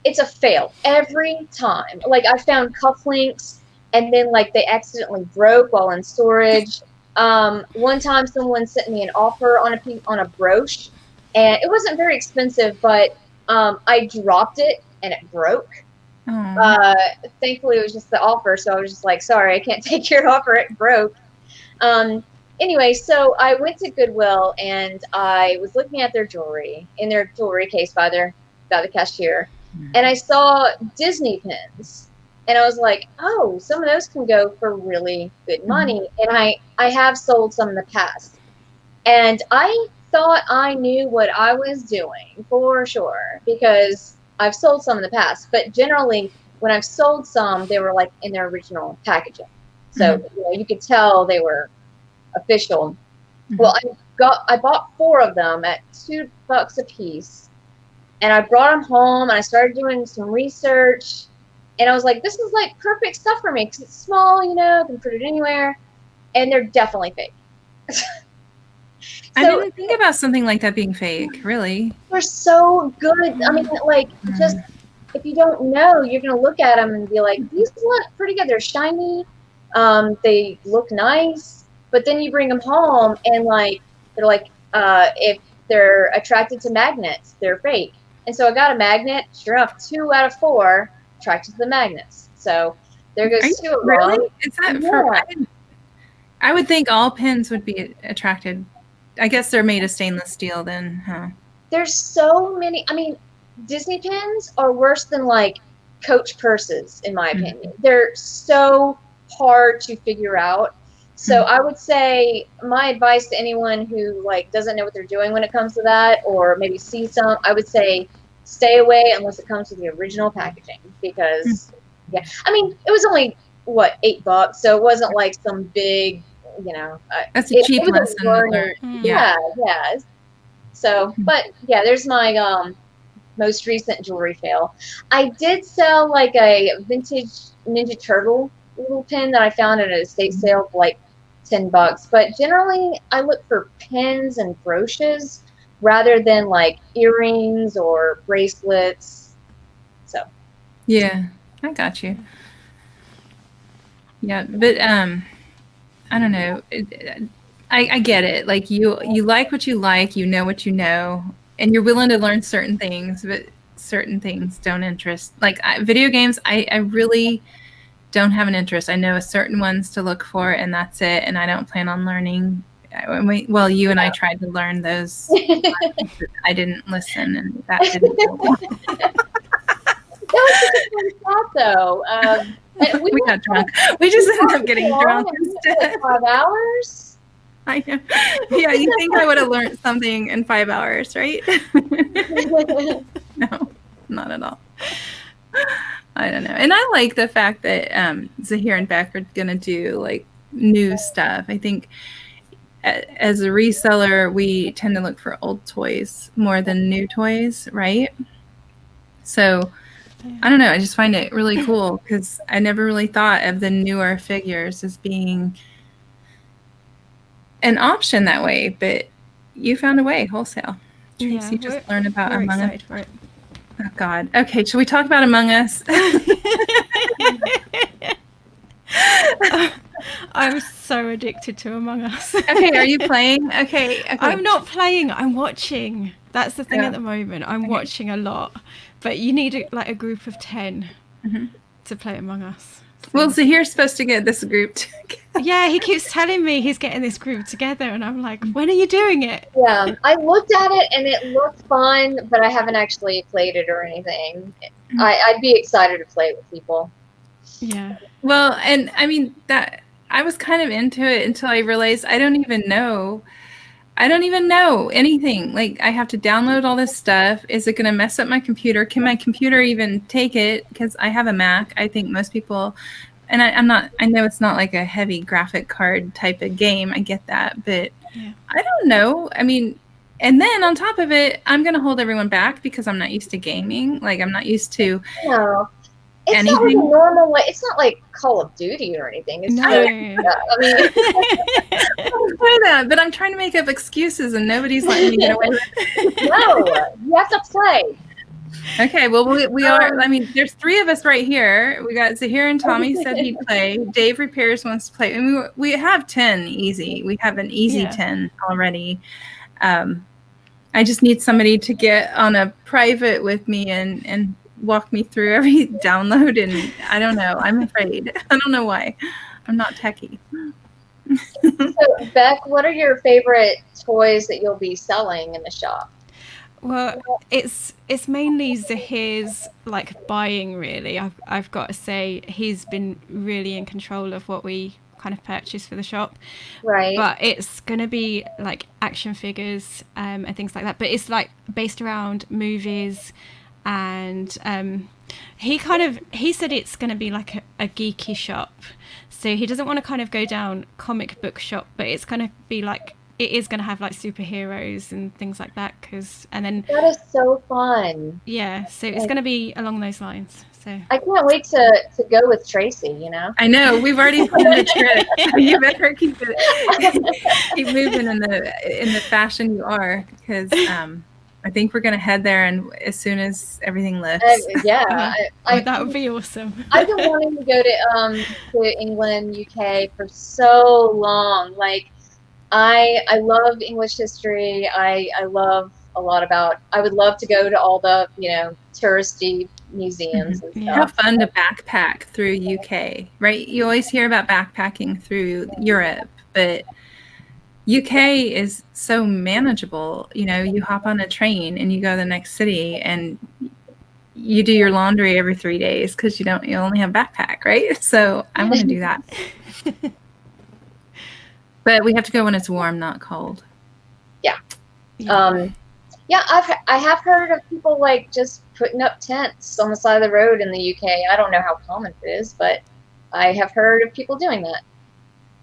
it's a fail every time. Like I found cufflinks, and then like they accidentally broke while in storage. One time someone sent me an offer on a brooch, and it wasn't very expensive, but I dropped it and it broke. Oh. Thankfully, it was just the offer, so I was just like, sorry, I can't take your offer, it broke. Anyway, so I went to Goodwill and I was looking at their jewelry in their jewelry case by the cashier, and I saw Disney pins, and I was like, oh, some of those can go for really good money. And I have sold some in the past, and I thought I knew what I was doing for sure because I've sold some in the past, but generally when I've sold some, they were like in their original packaging, so you could tell they were official. Well, I bought 4 of them at $2 a piece, and I brought them home and I started doing some research, and I was like, this is like perfect stuff for me because it's small, I can put it anywhere, and they're definitely fake. I didn't think about something like that being fake, really. They're so good. I mean, like, just if you don't know, you're going to look at them and be like, these look pretty good. They're shiny. They look nice. But then you bring them home and they're like, if they're attracted to magnets, they're fake. And so I got a magnet. Sure enough, 2 out of 4 attracted to the magnets. So there goes 2 of them. Really? Is that for? I would think all pins would be attracted. I guess they're made of stainless steel then, huh? There's so many. I mean, Disney pins are worse than Coach purses, in my opinion. They're so hard to figure out. So I would say my advice to anyone who doesn't know what they're doing when it comes to that, or maybe see some, I would say stay away unless it comes to the original packaging, because I mean, it was only $8, so it wasn't like some big, that's a cheap lesson to learn. Yeah. So, but yeah, there's my most recent jewelry fail. I did sell a vintage Ninja Turtle little pin that I found at an estate sale for $10, but generally I look for pins and brooches rather than earrings or bracelets. So yeah, I got you. Yeah, but I don't know. I get it. You like what you like, you know what you know, and you're willing to learn certain things, but certain things don't interest. Video games, I really don't have an interest. I know certain ones to look for, and that's it. And I don't plan on learning. Well, you and I tried to learn those. I didn't listen, and that didn't go well. That was such a fun thought, though. We got drunk. We just ended up getting drunk instead. 5 hours? I know. Yeah, you think I would have learned something in 5 hours, right? No, not at all. I don't know. And I like the fact that Zahir and Beck are going to do new stuff. I think as a reseller, we tend to look for old toys more than new toys, right? So I don't know. I just find it really cool because I never really thought of the newer figures as being an option that way, but you found a way wholesale. Tracy just learned about Among Us. Oh God. Okay, should we talk about Among Us? I'm so addicted to Among Us. Okay, are you playing? Okay. I'm not playing. I'm watching. That's the thing at the moment. I'm watching a lot, but you need a group of 10 to play Among Us. So. Well, Zahir's supposed to get this group together. Yeah, he keeps telling me he's getting this group together, and I'm like, when are you doing it? Yeah, I looked at it and it looked fun, but I haven't actually played it or anything. I'd be excited to play it with people. Yeah. Well, and I mean that I was kind of into it until I realized I don't even know anything. I have to download all this stuff. Is it going to mess up my computer? Can my computer even take it? Because I have a Mac. I think most people, and I know it's not like a heavy graphic card type of game. I get that, but I don't know. I mean, and then on top of it, I'm going to hold everyone back because I'm not used to gaming. I'm not used to It's anything. not like a normal way. It's not like Call of Duty or anything. It's I mean, I play that, but I'm trying to make up excuses, and nobody's letting me get away with it. No, you have to play. Okay, well, we are, I mean, there's 3 of us right here. We got Zahir and Tommy said he'd play. Dave Repairs wants to play. I mean, we have 10 easy. We have an easy 10 already. I just need somebody to get on a private with me and walk me through every download, and I don't know. I'm afraid. I don't know why. I'm not techie. So, Beck, what are your favorite toys that you'll be selling in the shop? Well, it's mainly Zahir's like buying, really. I've got to say he's been really in control of what we kind of purchase for the shop. Right. But it's gonna be like action figures and things like that. But it's like based around movies, and he said it's gonna be like a geeky shop. So he doesn't want to kind of go down comic book shop, but it's gonna be like, it is going to have like superheroes and things like that, and then that is so fun. Yeah, so it's going to be along those lines. So I can't wait to go with Tracy. I know, we've already planned the trip. You better keep moving in the fashion you are, because I think we're going to head there, and as soon as everything lifts. That would be awesome. I've been wanting to go to England, UK for so long. Like, I love English history. I love a lot about. I would love to go to all the touristy museums and stuff. How fun to backpack through UK, right? You always hear about backpacking through Europe, but UK is so manageable. You hop on a train and you go to the next city, and you do your laundry every 3 days because you only have backpack, right? So I want to do that. But we have to go when it's warm, not cold. Yeah. I have heard of people like just putting up tents on the side of the road in the UK. I don't know how common it is, but I have heard of people doing that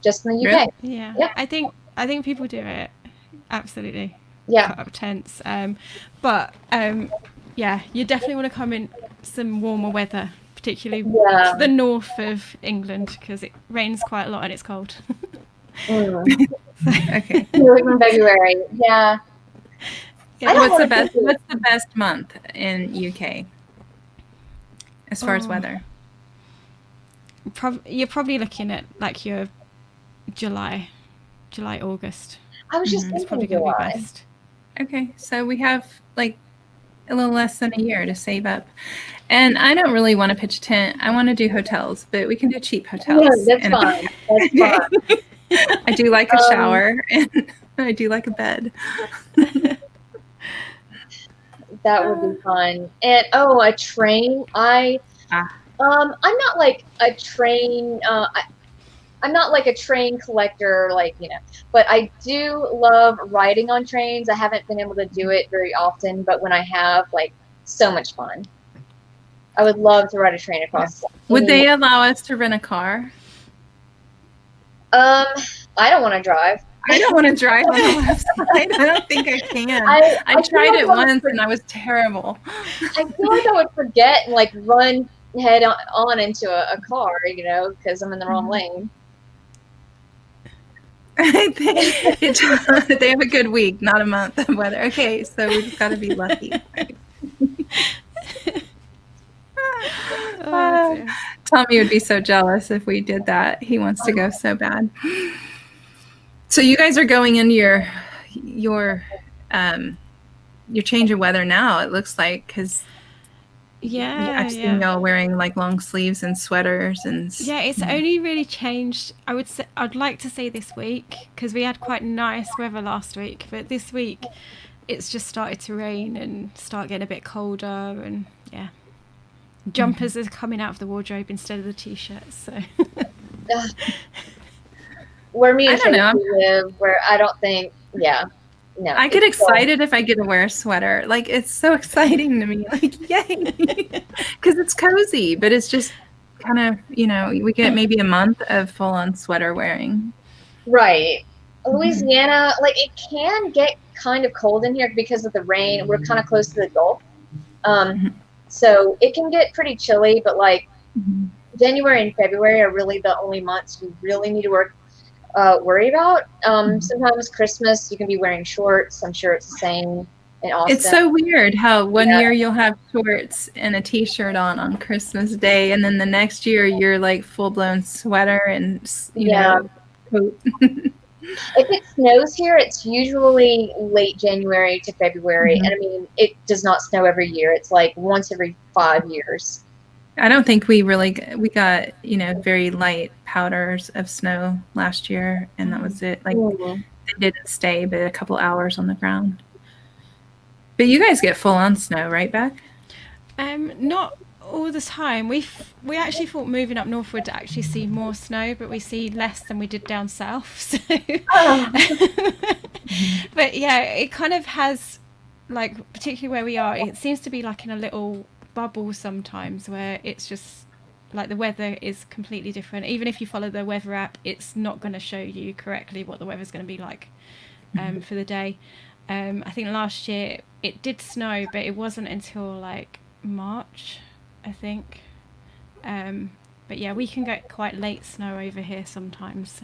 just in the UK. Really? Yeah. I think people do it. Absolutely. Yeah. Put up tents. But you definitely want to come in some warmer weather, particularly to the north of England, because it rains quite a lot and it's cold. Okay. In February. Yeah. What's the best month in UK as far as weather? You're probably looking at like your July, August. I was just thinking probably going to be best. Okay, so we have like a little less than a year to save up. And I don't really want to pitch a tent. I want to do hotels, but we can do cheap hotels. Yeah, that's fine. That's fine. I do like a shower, and I do like a bed. That would be fun. And a train. I'm not like a train. I'm not like a train collector, but I do love riding on trains. I haven't been able to do it very often, but when I have, so much fun. I would love to ride a train across. Would they allow us to rent a car? I don't want to drive. I don't want to drive on the left side. I don't think I can. I tried it once and I was terrible. I feel like I would forget and run head on into a car, because I'm in the wrong lane. They have a good week, not a month of weather. Okay, so we've got to be lucky. Tommy would be so jealous if we did that. He wants to go so bad. So you guys are going into your change of weather now, it looks like, because I've seen y'all wearing long sleeves and sweaters and it's only really changed. I'd like to say this week, because we had quite nice weather last week, but this week it's just started to rain and start getting a bit colder, and jumpers are coming out of the wardrobe instead of the t-shirts. So where me and Tracy live, where I don't think, no. I get excited if I get to wear a sweater. It's so exciting to me. Yay! Because it's cozy, but it's just kind of, we get maybe a month of full-on sweater wearing. Right. Louisiana, it can get kind of cold in here because of the rain. We're kind of close to the Gulf. So it can get pretty chilly, but January and February are really the only months we really need to worry about. Sometimes Christmas you can be wearing shorts. I'm sure it's the same in Austin. It's so weird how one Yeah. year you'll have shorts and a t-shirt on Christmas Day, and then the next year you're like full-blown sweater and coat. If it snows here, it's usually late January to February, Mhm. and I mean, it does not snow every year. It's like once every 5 years. I don't think we got very light powders of snow last year, and that was it. Like Mhm. they didn't stay but a couple hours on the ground. But you guys get full on snow, right, Beck? Not all the time. We actually thought moving up north would actually see more snow, but we see less than we did down south. So, but yeah, it kind of has, like, particularly where we are, it seems to be like in a little bubble sometimes where it's just like the weather is completely different. Even if you follow the weather app, it's not going to show you correctly what the weather's going to be like for the day. I think last year it did snow, but it wasn't until like March, I think. But yeah, we can get quite late snow over here sometimes.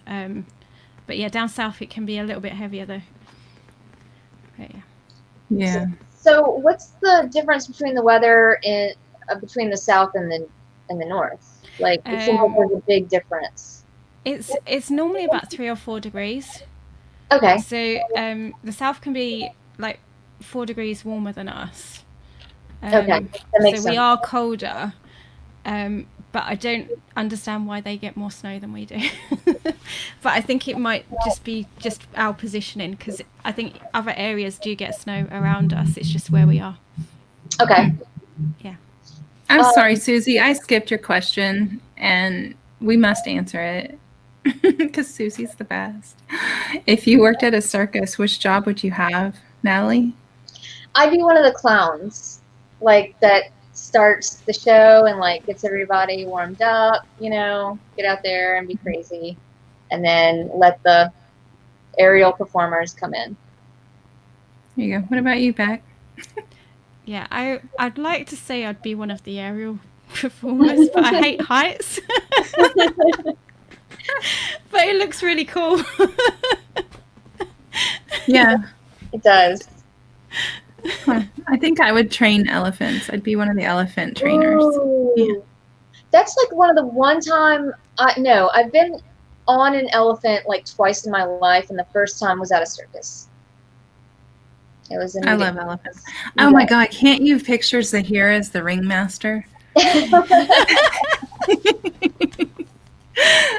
But yeah, down south it can be a little bit heavier though. But yeah. Yeah. So what's the difference between the weather between the south and the north? Like, it seems like there's a big difference. It's normally about 3 or 4 degrees. Okay. So the south can be like 4 degrees warmer than us. Okay, that makes so sense. we are colder, but I don't understand why they get more snow than we do. But I think it might just be our positioning, because I think other areas do get snow around us. It's just where we are. Okay. Yeah. I'm sorry, Susie. I skipped your question, and we must answer it because Susie's the best. If you worked at a circus, which job would you have, Natalie? I'd be one of the clowns, like, that starts the show and like gets everybody warmed up, get out there and be crazy, and then let the aerial performers come in. There you go. What about you, Beck? Yeah, I'd like to say I'd be one of the aerial performers, but I hate heights. But it looks really cool. Yeah. It does. Huh. I think I would train elephants. I'd be one of the elephant trainers. Ooh. Yeah. That's like one of the one time I've been on an elephant like twice in my life, and the first time was at a circus. It was in I love elephants. Oh my God, can't you picture Zahir as the ringmaster?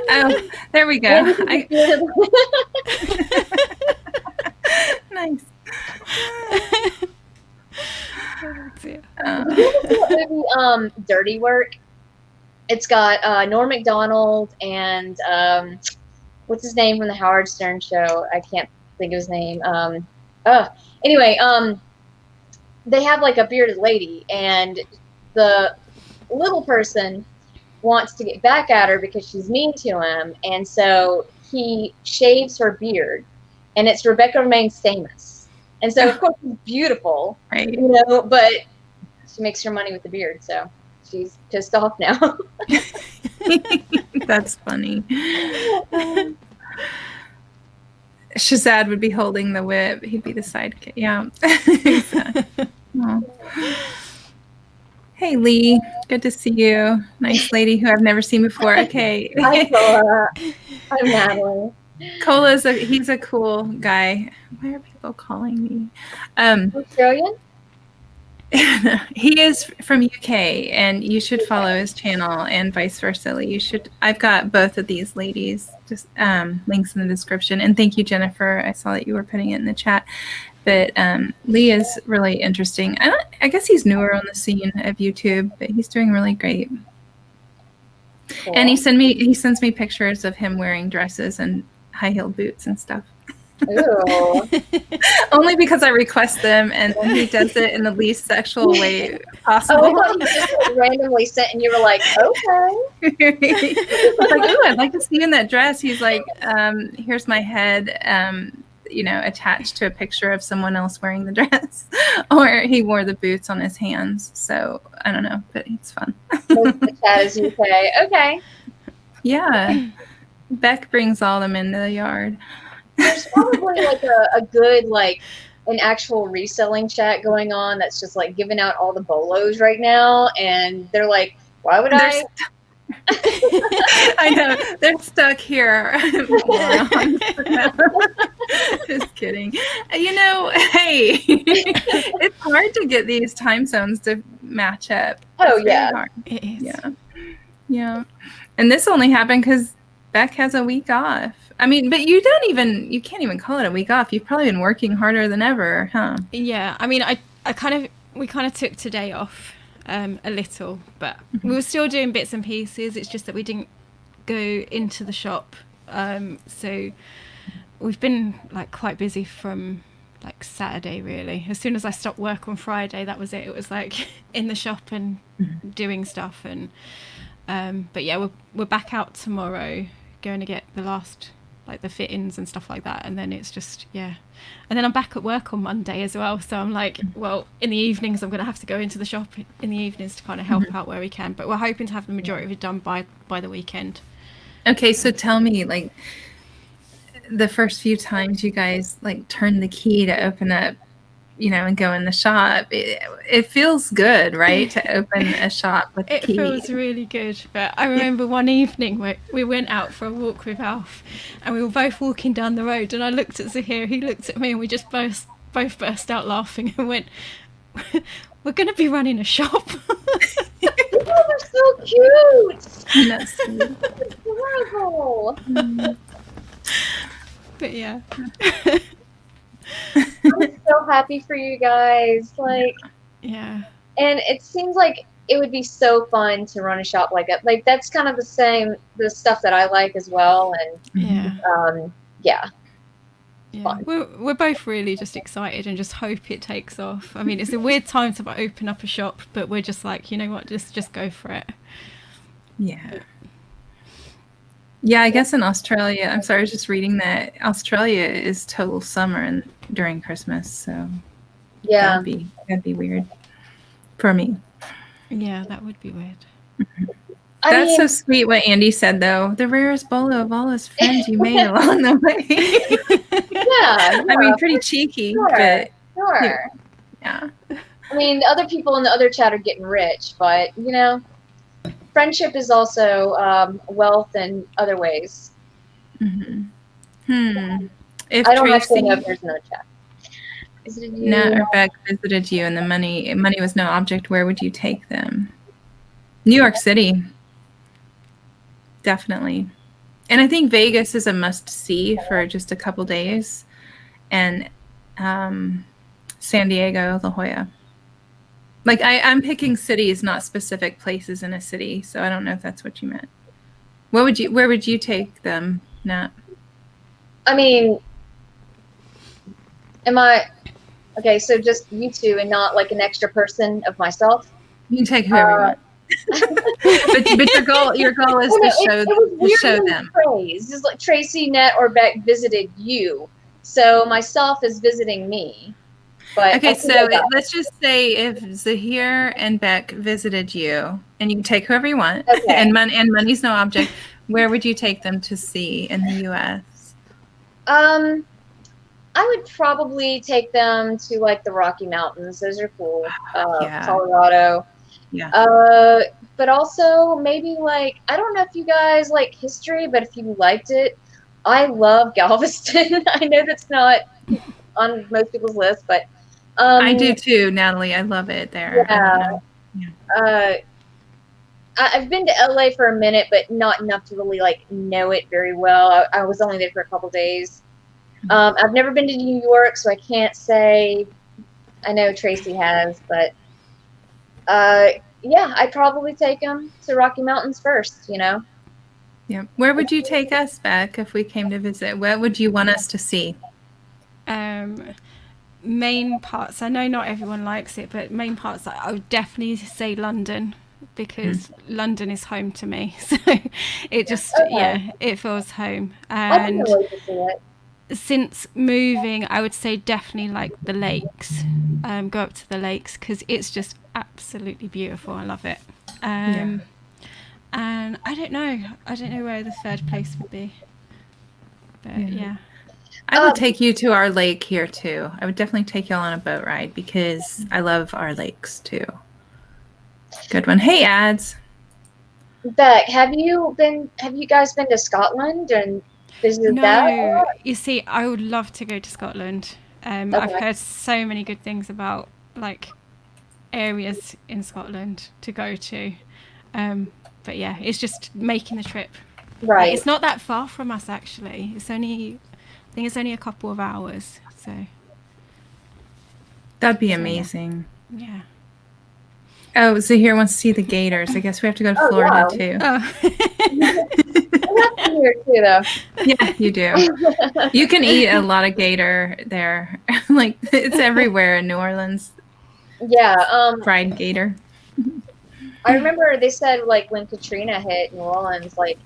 Oh, there we go. Nice. Movie, Dirty Work. It's got Norm Macdonald and what's his name from the Howard Stern show? I can't think of his name. Anyway, they have like a bearded lady, and the little person wants to get back at her because she's mean to him, and so he shaves her beard, and it's Rebecca Romaine Stamos. And so, of course, she's beautiful, right? But she makes her money with the beard, so she's pissed off now. That's funny. Shazad would be holding the whip. He'd be the sidekick. Yeah. Hey, Lee. Good to see you. Nice lady who I've never seen before. Okay. Hi, Cola. I'm Natalie. Cola's he's a cool guy. Why are people calling me? Australian? He is from UK, and you should follow his channel, and vice versa. You should. I've got both of these ladies. Just links in the description. And thank you, Jennifer. I saw that you were putting it in the chat. But Lee is really interesting. I guess he's newer on the scene of YouTube, but he's doing really great. Cool. And he sends me pictures of him wearing dresses and high-heeled boots and stuff. Ooh. Only because I request them, and then he does it in the least sexual way possible. Oh, he just randomly sent, and you were like, okay. I was like, ooh, I'd like to see you in that dress. He's like, here's my head, attached to a picture of someone else wearing the dress. Or he wore the boots on his hands. So I don't know, but it's fun. The chat is UK. Okay. Yeah. Beck brings all them into the yard. There's probably like a good an actual reselling chat going on that's just like giving out all the bolos right now, and they're like, why would I? I know they're stuck here. Just kidding. You know, hey, it's hard to get these time zones to match up. Oh, It's very yeah. hard. It is. Yeah. And this only happened because Beck has a week off. I mean, but you can't even call it a week off. You've probably been working harder than ever, huh? Yeah, I mean, we kind of took today off a little, but we were still doing bits and pieces. It's just that we didn't go into the shop. So we've been like quite busy from like Saturday, really. As soon as I stopped work on Friday, that was it. It was like in the shop and doing stuff. And but yeah, we're back out tomorrow, going to get the last, like the fittings and stuff like that, and then it's just and then I'm back at work on Monday as well, so I'm like, well, in the evenings I'm going to have to go into the shop in the evenings to kind of help out where we can, but we're hoping to have the majority of it done by the weekend. Okay, so tell me, like, the first few times you guys like turn the key to open up, and go in the shop, it feels good, right? To open a shop with the key. It feels really good. But I remember one evening where we went out for a walk with Alf, and we were both walking down the road, and I looked at Zahir, he looked at me, and we just both burst out laughing and went, we're going to be running a shop. You guys are so cute. That's sweet. It's adorable. But yeah. I'm so happy for you guys. Like, Yeah. and it seems like it would be so fun to run a shop like that. Like, that's kind of the stuff that I like as well. And Yeah. We're both really just excited and just hope it takes off. I mean, it's a weird time to open up a shop, but we're just like, you know what, just go for it. Yeah, I guess in Australia, I'm sorry, I was just reading that Australia is total summer during Christmas, so that'd be weird for me. Yeah, that would be weird. That's so sweet what Andy said, though. The rarest bolo of all his friends you made along the way. Yeah. I mean, pretty cheeky, but sure. Yeah. I mean, the other people in the other chat are getting rich, but friendship is also wealth in other ways. If I don't Tracy, actually know if there's another chat. Nat or Beck visited you and the money was no object, where would you take them? New York City. Definitely. And I think Vegas is a must-see for just a couple days. And San Diego, La Jolla. Like, I'm picking cities, not specific places in a city, so I don't know if that's what you meant. Where would you take them, Nat? I mean, okay, so just you two and not like an extra person of myself? You can take whoever you want. but your goal is to show them. Praise. Just like Tracy, Nat, or Beck visited you, so myself is visiting me. But okay, so let's just say if Zahir and Beck visited you, and you can take whoever you want, and money's no object, where would you take them to see in the U.S.? I would probably take them to like the Rocky Mountains. Those are cool. Colorado. Yeah. But also maybe like, I don't know if you guys like history, but if you liked it, I love Galveston. I know that's not on most people's list, but I do too, Natalie. I love it there. Yeah. I've been to LA for a minute, but not enough to really like know it very well. I was only there for a couple days. I've never been to New York, so I can't say. I know Tracy has, but yeah, I'd probably take them to Rocky Mountains first. Yeah. Where would you take us, Beck, if we came to visit? What would you want us to see? Main parts. I know not everyone likes it, but main parts. I would definitely say London, because London is home to me. So it just it feels home. And since moving, I would say definitely like the lakes. Go up to the lakes because it's just absolutely beautiful. I love it. And I don't know where the third place would be. But I would take you to our lake here too. I would definitely take y'all on a boat ride because I love our lakes too. Good one. Hey, ads. Beck, have you guys been to Scotland and visited that? No, you see, I would love to go to Scotland. I've Okay. heard so many good things about like areas in Scotland to go to. But yeah, it's just making the trip. Right. It's not that far from us actually. I think it's only a couple of hours. So That'd be amazing. yeah. Oh, Zahir wants to see the gators. I guess we have to go to Florida too. Oh. That's here too, though. Yeah, you do. You can eat a lot of gator there. Like it's everywhere in New Orleans. Yeah. Fried gator. I remember they said like when Katrina hit New Orleans, like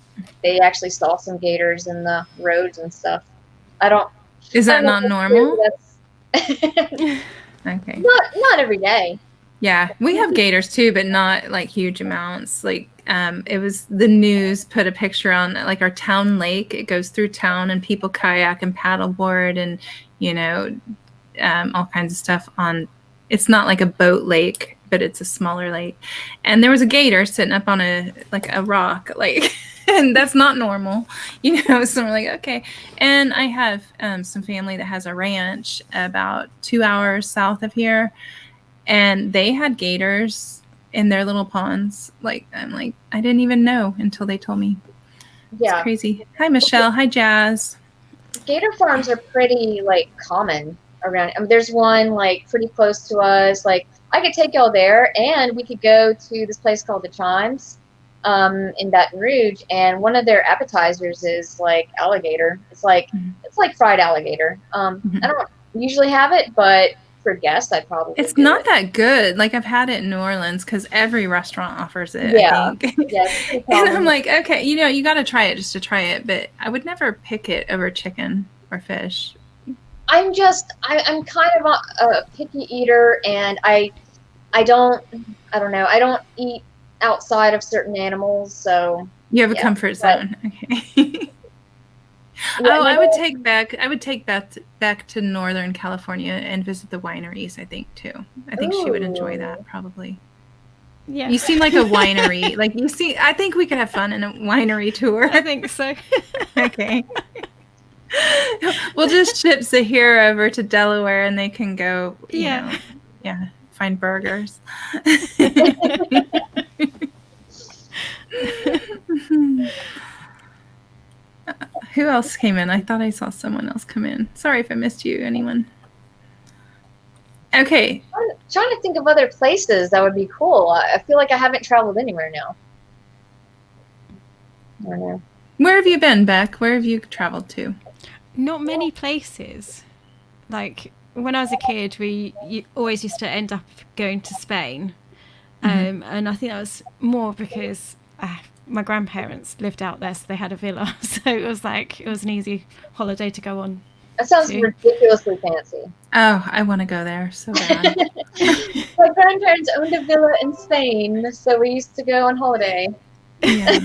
they actually saw some gators in the roads and stuff. Is that I don't not know if normal? that's- Okay. not every day. Yeah, we have gators too, but not like huge amounts. Like it was the news put a picture on like our town lake. It goes through town and people kayak and paddleboard and all kinds of stuff on. It's not like a boat lake, but it's a smaller lake. And there was a gator sitting up on a rock, like, and that's not normal, So we're like, okay. And I have some family that has a ranch about 2 hours south of here. And they had gators in their little ponds. Like, I'm like, I didn't even know until they told me. Yeah. It's crazy. Hi, Michelle. Hi, Jazz. Gator farms are pretty like common around. I mean, there's one like pretty close to us. Like I could take y'all there, and we could go to this place called the Chimes, in Baton Rouge, and one of their appetizers is like alligator. It's like fried alligator. I don't usually have it, but for guests, I'd probably. It's not that good. Like I've had it in New Orleans because every restaurant offers it. Yeah. I think. Yeah. And I'm like, okay, you got to try it just to try it, but I would never pick it over chicken or fish. I'm kind of a picky eater, and I don't know. I don't eat outside of certain animals, so. You have a comfort zone. Okay. I would take back to Northern California and visit the wineries, I think, too. I think she would enjoy that, probably. Yeah. You seem like a winery. I think we could have fun in a winery tour. I think so. Okay. We'll just ship Zahir over to Delaware and they can go, find burgers. Who else came in? I thought I saw someone else come in. Sorry if I missed you, anyone. Okay. I'm trying to think of other places that would be cool. I feel like I haven't traveled anywhere now. I don't know. Where have you been, Beck? Where have you traveled to? Not many places. Like when I was a kid, we always used to end up going to Spain. And I think that was more because my grandparents lived out there, so they had a villa. So it was an easy holiday to go on. That sounds ridiculously fancy. Oh, I want to go there so bad. My grandparents owned a villa in Spain, so we used to go on holiday. Yeah.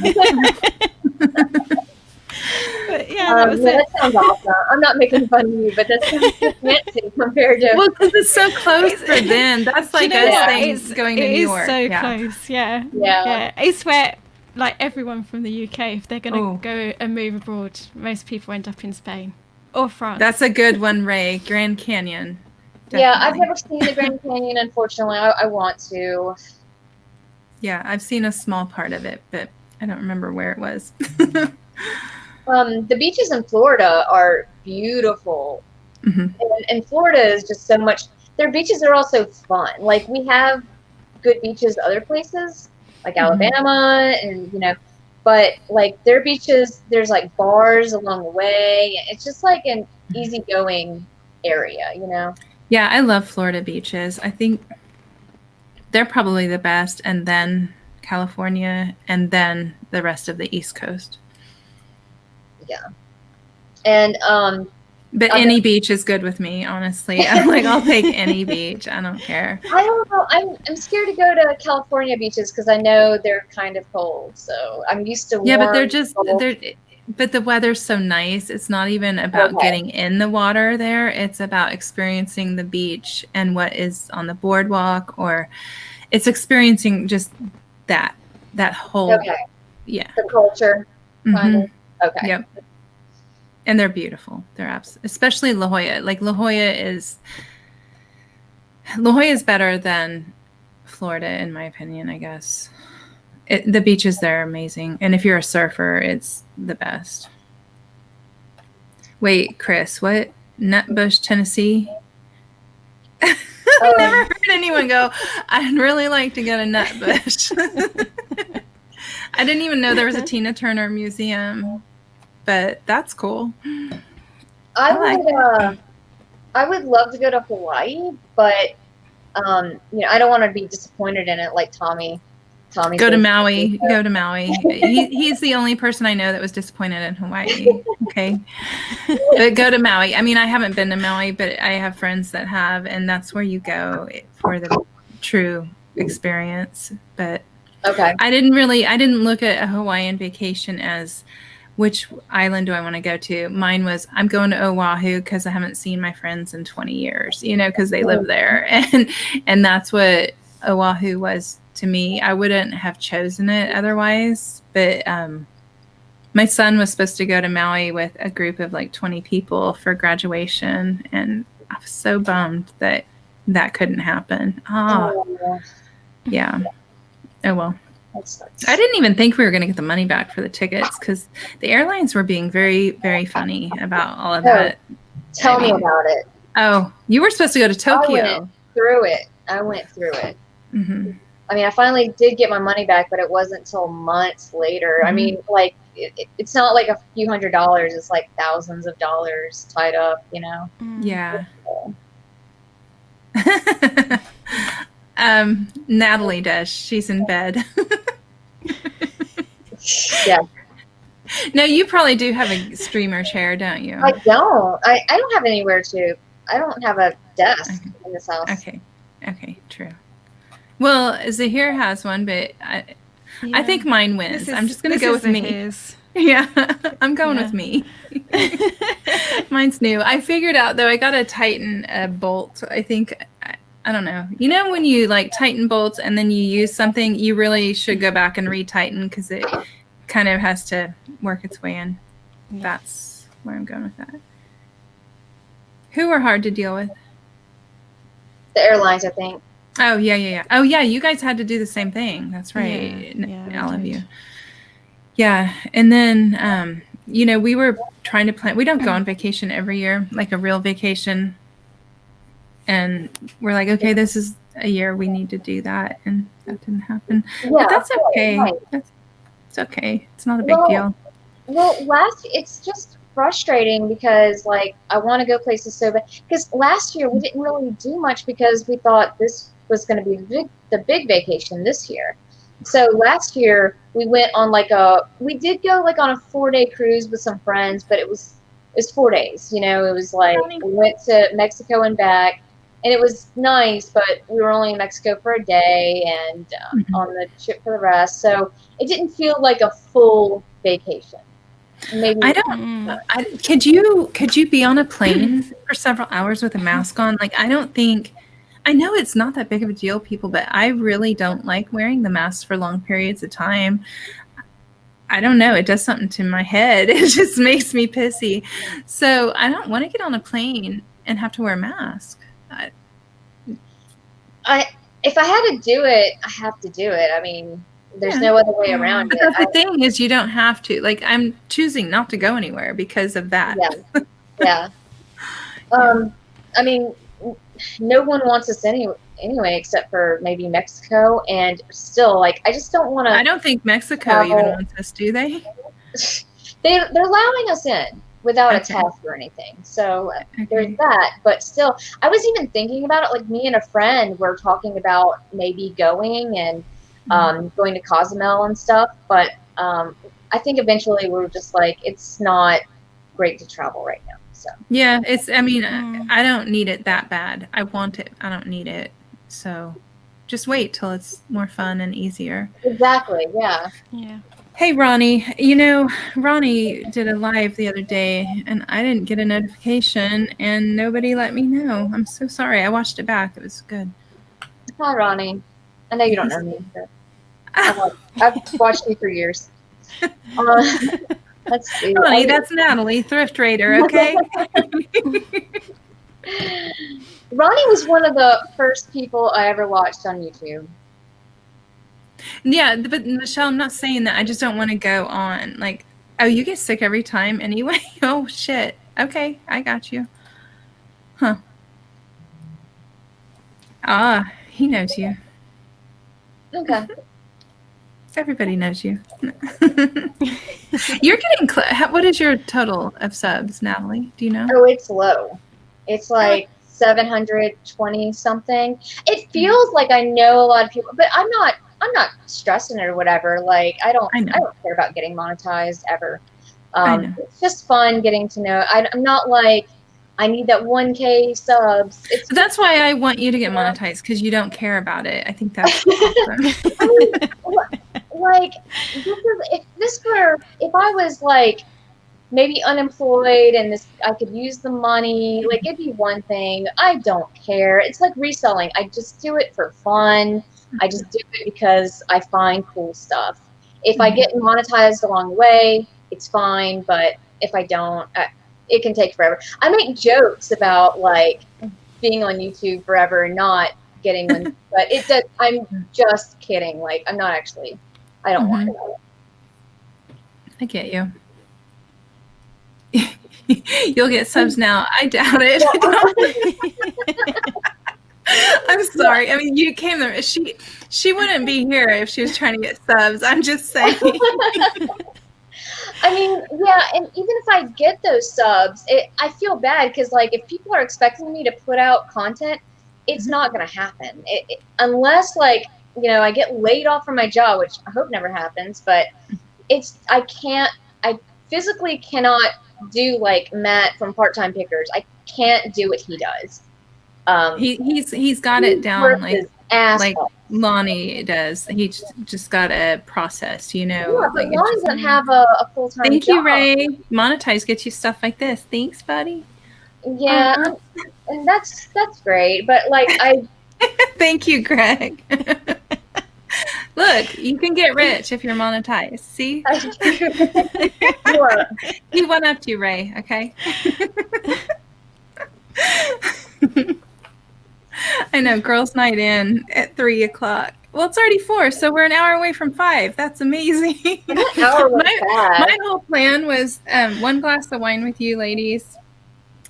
But that sounds awesome. I'm not making fun of you, but that sounds so fancy compared to. Well, because it's so close for them. That's like us going to New York. It is so close, yeah. It's where like everyone from the UK, if they're going to go and move abroad, most people end up in Spain or France. That's a good one, Ray. Grand Canyon. Definitely. Yeah, I've never seen the Grand Canyon, unfortunately. I want to. Yeah, I've seen a small part of it, but I don't remember where it was. The beaches in Florida are beautiful. And Florida is just so much. Their beaches are also fun. Like, we have good beaches other places, like Alabama, and, but, like, their beaches, there's, like, bars along the way. It's just, like, an easygoing area, Yeah, I love Florida beaches. I think they're probably the best, and then California, and then the rest of the East Coast. Yeah. And but any beach is good with me, honestly. I'm like, I'll take any beach. I don't care. I don't know. I'm scared to go to California beaches because I know they're kind of cold. So I'm used to warm. Yeah, but they're But the weather's so nice. It's not even about getting in the water there. It's about experiencing the beach and what is on the boardwalk, or it's experiencing just that whole, yeah. The culture, kind of. Okay. Yep. And they're beautiful. They're especially La Jolla. Like La Jolla is better than Florida, in my opinion, I guess. The beaches there are amazing. And if you're a surfer, it's the best. Wait, Chris, what? Nutbush, Tennessee? I've never heard anyone go, I'd really like to go to Nutbush. I didn't even know there was a Tina Turner museum, but that's cool. I would love to go to Hawaii, but I don't want to be disappointed in it like Tommy. Go to Maui. Go to Maui. He's the only person I know that was disappointed in Hawaii. Okay. But go to Maui. I mean, I haven't been to Maui, but I have friends that have, and that's where you go for the true experience. But I didn't look at a Hawaiian vacation as which island do I want to go to. Mine was, I'm going to Oahu because I haven't seen my friends in 20 years, because they live there. And that's what Oahu was to me. I wouldn't have chosen it otherwise, but my son was supposed to go to Maui with a group of like 20 people for graduation, and I was so bummed that couldn't happen. Yeah. Oh well. I didn't even think we were going to get the money back for the tickets because the airlines were being very, very funny about all of that. Tell me about it. Oh, you were supposed to go to Tokyo. I went through it. Mm-hmm. I mean, I finally did get my money back, but it wasn't until months later. Mm-hmm. I mean, like, it's not like a few $100s. It's like thousands of dollars tied up, Yeah. Natalie does. She's in bed. Yeah. No, you probably do have a streamer chair, don't you? I don't. I don't have anywhere to. I don't have a desk in this house. Okay, true. Well, Zahir has one, but I think mine wins. I'm just going to go with me. Yeah, I'm going with me. Mine's new. I figured out, though, I got to tighten a bolt. I think, I don't know. When you like tighten bolts and then you use something, you really should go back and retighten because it kind of has to work its way in. Yeah. That's where I'm going with that. Who were hard to deal with? The airlines, I think. Oh, yeah. Oh, yeah, you guys had to do the same thing. That's right. Yeah, all of you. Yeah, and then, we were trying to plan. We don't go on vacation every year, like a real vacation. And we're like, okay, this is a year we need to do that. And that didn't happen. Yeah, but that's okay. Right. It's okay. It's not a big deal. Well, it's just frustrating because, like, I want to go places so bad. Because last year we didn't really do much because we thought this was going to be the big vacation this year. So last year we went on we did go like on a 4-day cruise with some friends, but it was 4 days. It was like we went to Mexico and back, and it was nice, but we were only in Mexico for a day and on the trip for the rest. So it didn't feel like a full vacation. Maybe could you be on a plane for several hours with a mask on? Like, I know it's not that big of a deal, people, but I really don't like wearing the mask for long periods of time. I don't know. It does something to my head. It just makes me pissy. So I don't want to get on a plane and have to wear a mask. If I had to do it, I have to do it. I mean, there's no other way around it. The thing is, you don't have to. Like, I'm choosing not to go anywhere because of that. Yeah. I mean, no one wants us anyway, except for maybe Mexico. And still, like, I just don't want to. I don't think Mexico even wants us, do they? They're allowing us in without a test or anything. So there's that. But still, I was even thinking about it. Like, me and a friend were talking about maybe going and going to Cozumel and stuff. But I think eventually we're just like, it's not great to travel right now. So yeah, I don't need it that bad. I want it. I don't need it. So just wait till it's more fun and easier. Exactly. Yeah. Hey, Ronnie. Ronnie did a live the other day, and I didn't get a notification, and nobody let me know. I'm so sorry. I watched it back. It was good. Hi, Ronnie. I know you don't know me, but I've watched you for years. Let's see. Ronnie, that's Natalie, Thrift Raider, okay? Ronnie was one of the first people I ever watched on YouTube. Yeah, but Michelle, I'm not saying that. I just don't want to go on. Like, oh, you get sick every time anyway? Oh, shit. Okay, I got you. Huh. Ah, he knows you. Okay. Everybody knows you. You're getting what is your total of subs, Natalie? Do you know? Oh, it's low. It's like 720 something. It feels like I know a lot of people, but I'm not stressing it or whatever. Like I don't care about getting monetized ever. It's just fun getting to know. I'm not like I need that 1K subs. That's why I want you to get monetized, because you don't care about it. I think that's awesome. I mean, like if I was like maybe unemployed and I could use the money, like it'd be one thing. I don't care. It's like reselling. I just do it for fun. I just do it because I find cool stuff. If I get monetized along the way, it's fine. But if I don't, it can take forever. I make jokes about like being on YouTube forever and not getting one, but it does. I'm just kidding. Like I'm not actually. I don't want it. I get you. You'll get subs now. I doubt it. I'm sorry. I mean, you came there. She wouldn't be here if she was trying to get subs. I'm just saying. I mean, yeah, and even if I get those subs, I feel bad because, like, if people are expecting me to put out content, it's not going to happen. Unless, like, you know, I get laid off from my job, which I hope never happens, but I physically cannot do like Matt from Part-Time Pickers. I can't do what he does. He's got it down like Lonnie does. He just got a process, you know. Yeah, but Lonnie doesn't have a full-time job. Thank you, Ray. Monetize gets you stuff like this. Thanks, buddy. Yeah, and that's great. But like Thank you, Greg. Look, you can get rich if you're monetized. See? He went up to you, Ray, okay? I know, girls' night in at 3 o'clock. Well, it's already 4, so we're an hour away from 5. That's amazing. My whole plan was 1 glass of wine with you ladies.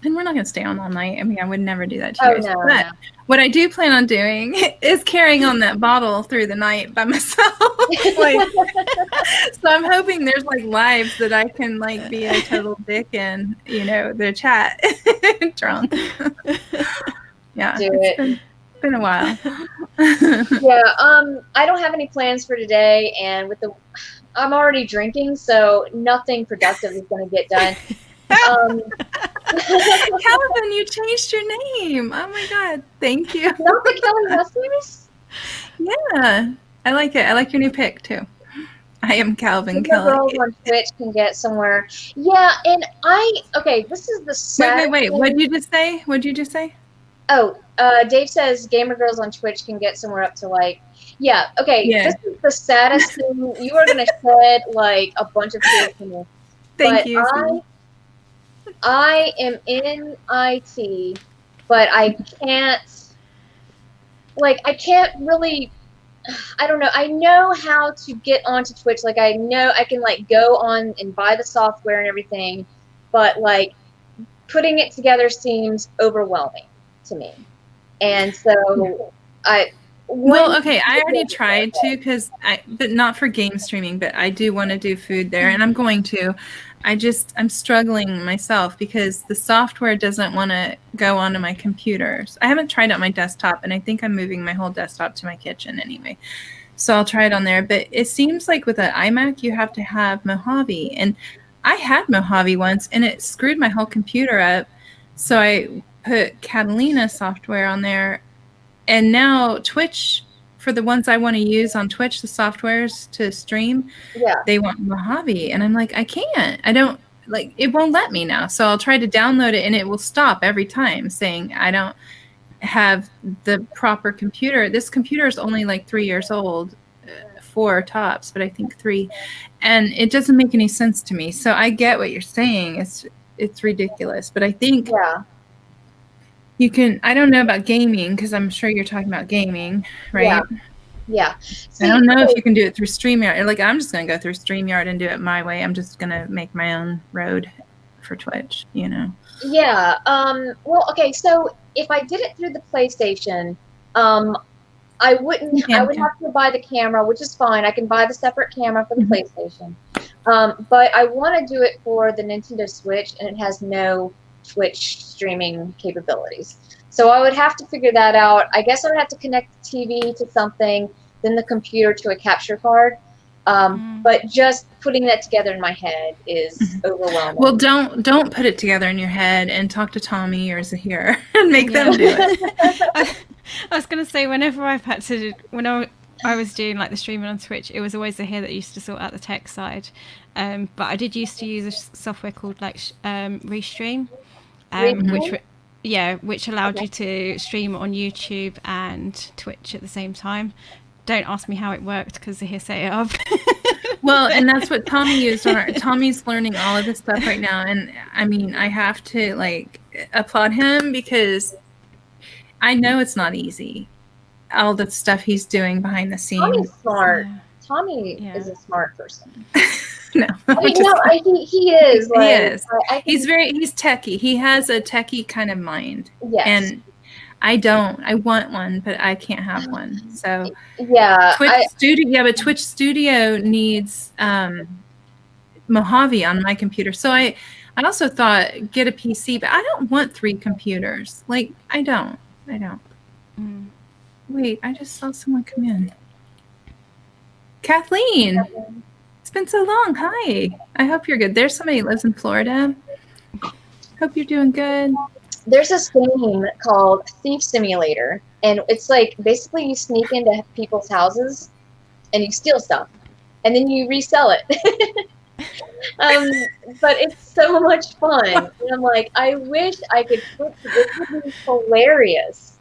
And we're not going to stay on all night. I mean, I would never do that to you. No, but what I do plan on doing is carrying on that bottle through the night by myself. So I'm hoping there's like lives that I can like be a total dick in, you know, the chat drunk. Yeah, it's been a while. Yeah, I don't have any plans for today, and I'm already drinking, so nothing productive is going to get done. Calvin, you changed your name. Oh my god, thank you. Not the Kelly Hustlers? Yeah, I like it. I like your new pick too. I am Calvin Kelly. Girls on Twitch can get somewhere. Yeah, and this is the sad Wait. What'd you just say? Oh, Dave says gamer girls on Twitch can get somewhere up to like, yeah. This is the saddest thing. You are gonna shed like a bunch of tears for me. Thank you. I am in IT, but I can't really, I don't know. I know how to get onto Twitch. Like, I know I can, like, go on and buy the software and everything, but, like, putting it together seems overwhelming to me. And so I already tried to, but not for game streaming, but I do want to do food there, and I'm going to. I'm struggling myself because the software doesn't want to go onto my computers. I haven't tried it on my desktop, and I think I'm moving my whole desktop to my kitchen anyway. So I'll try it on there. But it seems like with an iMac, you have to have Mojave. And I had Mojave once, and it screwed my whole computer up. So I put Catalina software on there. And now Twitch for the ones I want to use on Twitch, the softwares to stream, they want Mojave. And I'm like, I can't. I don't, like, it won't let me now. So I'll try to download it and it will stop every time saying I don't have the proper computer. This computer is only like 3 years old, 4 tops, but I think 3. And it doesn't make any sense to me. So I get what you're saying. It's ridiculous. But I think you can, I don't know about gaming, because I'm sure you're talking about gaming, right? Yeah. See, I don't know if you can do it through StreamYard. Like, I'm just going to go through StreamYard and do it my way. I'm just going to make my own road for Twitch, you know? Yeah. Well, okay. So if I did it through the PlayStation, I wouldn't. I would have to buy the camera, which is fine. I can buy the separate camera for the PlayStation. But I want to do it for the Nintendo Switch, and it has no Twitch streaming capabilities. So I would have to figure that out. I guess I would have to connect the TV to something, then the computer to a capture card. But just putting that together in my head is overwhelming. Well, don't put it together in your head, and talk to Tommy or Zahir and make them do it. I was going to say, whenever I've had to, when I was doing like the streaming on Twitch, it was always Zahir that used to sort out the tech side. But I did used to use a software called like Restream, which allowed you to stream on YouTube and Twitch at the same time. Don't ask me how it worked, because Zahir set it up. Well, and that's what Tommy used. Tommy's learning all of this stuff right now, and I mean, I have to like applaud him, because I know it's not easy. All the stuff he's doing behind the scenes. Tommy's smart. Tommy is a smart person. No, he is. Like, he is. He's techie. He has a techie kind of mind. Yes. And I don't. I want one, but I can't have one. So but Twitch Studio needs Mojave on my computer. So I also thought get a PC, but I don't want 3 computers. Like, I don't. Wait, I just saw someone come in. Kathleen. It's been so long. Hi. I hope you're good. There's somebody who lives in Florida. Hope you're doing good. There's this game called Thief Simulator, and it's like basically you sneak into people's houses and you steal stuff, and then you resell it. But it's so much fun. And I'm like, I wish I could flip this. Would be hilarious.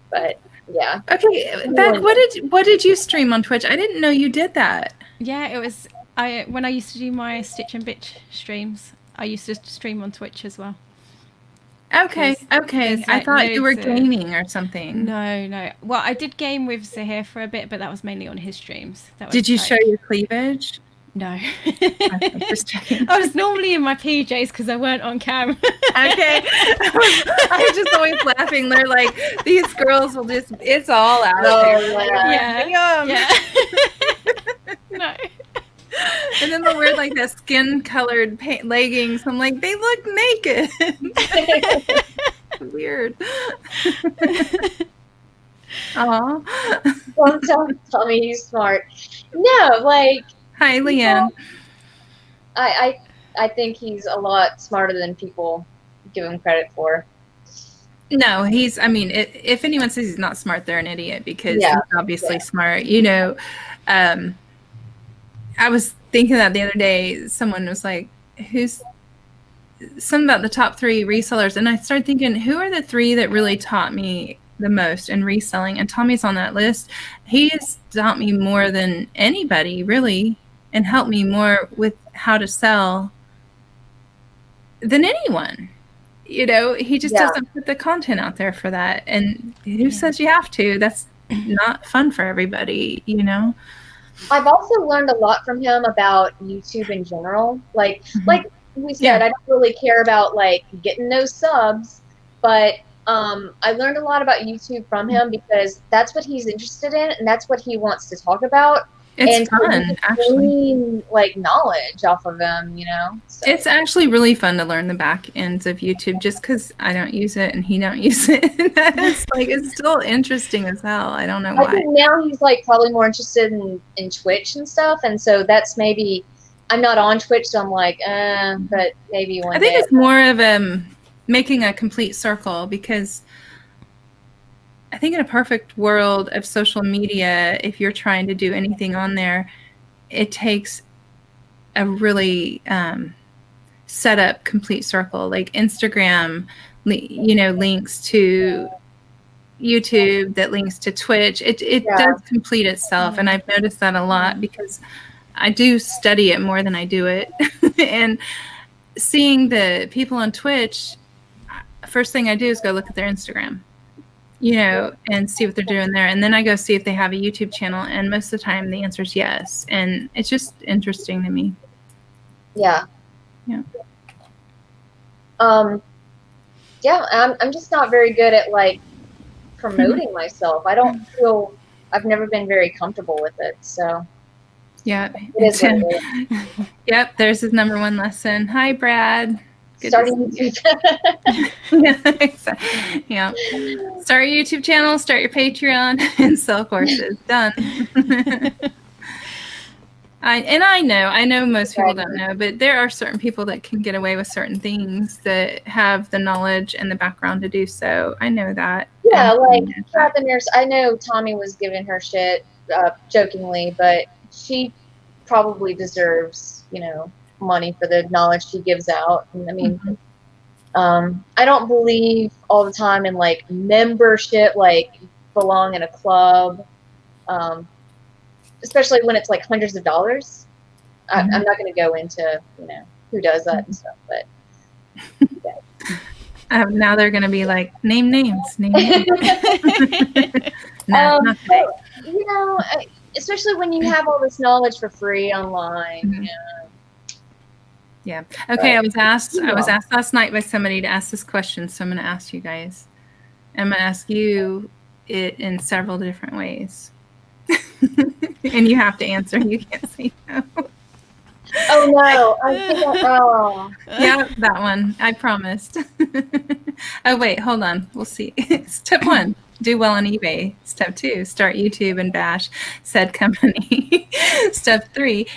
But yeah. Okay, Beck, what did you stream on Twitch? I didn't know you did that. Yeah, it was when I used to do my Stitch and Bitch streams, I used to stream on Twitch as well. Okay. Like I thought you were gaming or something. No. Well, I did game with Zahir for a bit, but that was mainly on his streams. Did you show your cleavage? No. Okay, just checking. I was normally in my PJs because I weren't on camera. Okay. I was just always laughing. They're like, these girls will just, it's all out there. Yeah. No. And then they'll wear like that skin-colored leggings. I'm like, they look naked. Weird. Aw. Don't tell me he's smart. No, like. Hi, Leanne. I think he's a lot smarter than people give him credit for. No, if anyone says he's not smart, they're an idiot, because he's obviously smart. You know, I was thinking that the other day, someone was like, who's something about the top 3 resellers, and I started thinking, who are the 3 that really taught me the most in reselling? And Tommy's on that list. He's taught me more than anybody, really, and helped me more with how to sell than anyone. You know, he just doesn't put the content out there for that. And who says you have to? That's not fun for everybody, you know? I've also learned a lot from him about YouTube in general. Like we said, I don't really care about like getting those subs, but I learned a lot about YouTube from him, because that's what he's interested in and that's what he wants to talk about. It's fun, actually. Like knowledge off of them, you know. So. It's actually really fun to learn the back ends of YouTube, just because I don't use it and he don't use it. It's still interesting as hell. I don't know why. I think now he's like probably more interested in Twitch and stuff, and so that's maybe. I'm not on Twitch, so I'm like, but maybe one day. I think it's more of making a complete circle, because I think in a perfect world of social media, if you're trying to do anything on there, it takes a really set up complete circle, like Instagram, links to YouTube, that links to Twitch. It does complete itself. And I've noticed that a lot because I do study it more than I do it. And seeing the people on Twitch, first thing I do is go look at their Instagram, and see what they're doing there. And then I go see if they have a YouTube channel. And most of the time the answer is yes. And it's just interesting to me. Yeah. Yeah. Yeah, I'm just not very good at like promoting myself. I've never been very comfortable with it. So yeah. it is what it is. Yep. There's his number one lesson. Hi, Brad. Good Starting YouTube. Yeah. Start your YouTube channel, start your Patreon, and sell courses. Done. I know most people don't know, but there are certain people that can get away with certain things that have the knowledge and the background to do so. I know that. Yeah, like throughout the nurse, I know Tommy was giving her shit jokingly, but she probably deserves, money for the knowledge she gives out. And, I mean, I don't believe all the time in like membership, like belong in a club. Especially when it's like hundreds of dollars. I'm not going to go into, who does that and stuff, but. Yeah. Now they're going to be like, name names. No, not today. Especially when you have all this knowledge for free online. Yeah. Okay. I was asked last night by somebody to ask this question, so I'm going to ask you guys. I'm going to ask you it in several different ways. And you have to answer. You can't say no. Oh no! I think Yeah, that one. I promised. Oh wait, hold on. We'll see. Step 1: do well on eBay. Step 2: start YouTube and bash said company. Step 3: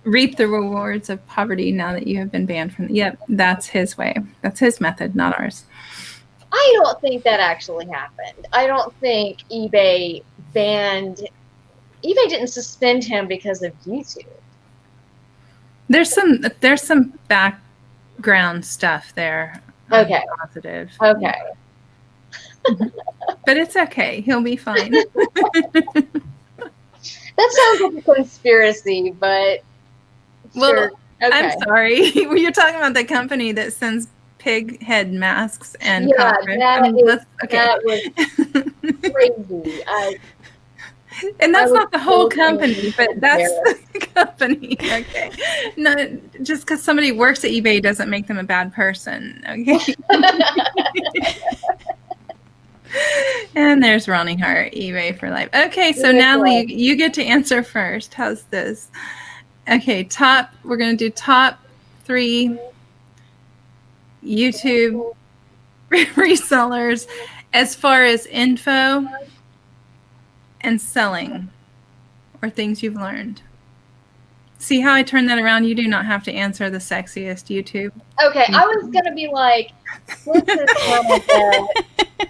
reap the rewards of poverty now that you have been banned from. Yep, that's his way. That's his method, not ours. I don't think that actually happened. I don't think eBay didn't suspend him because of YouTube. There's some background stuff there. Okay. Positive. Okay. But it's okay. He'll be fine. That sounds like a conspiracy, but well, sure. Okay. I'm sorry. You're talking about the company that sends pig head masks and that was crazy. And that's not the whole company, but that's the company. Okay. No, just because somebody works at eBay doesn't make them a bad person. Okay. And there's Ronnie Hart, eBay for life. Okay, so Natalie, you get to answer first. How's this? Okay, we're going to do top 3 YouTube resellers as far as info and selling or things you've learned. See how I turned that around? You do not have to answer the sexiest YouTube. Okay, I was going to be like, this is kind of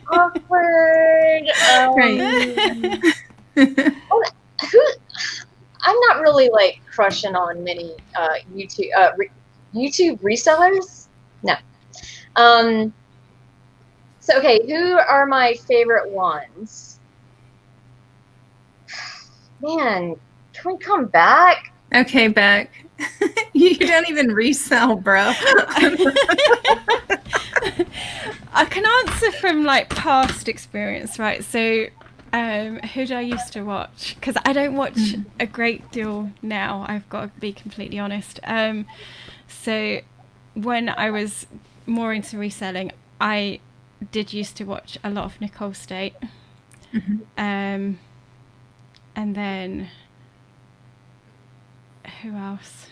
awkward. Right. I'm not really like crushing on many YouTube resellers. No. So, okay, who are my favorite ones? Man, can we come back? Okay, Beck. You don't even resell, bro. I can answer from like past experience, right? So, who do I used to watch? Because I don't watch a great deal now. I've got to be completely honest. So, when I was more into reselling, I did used to watch a lot of Nicole State. And then who else?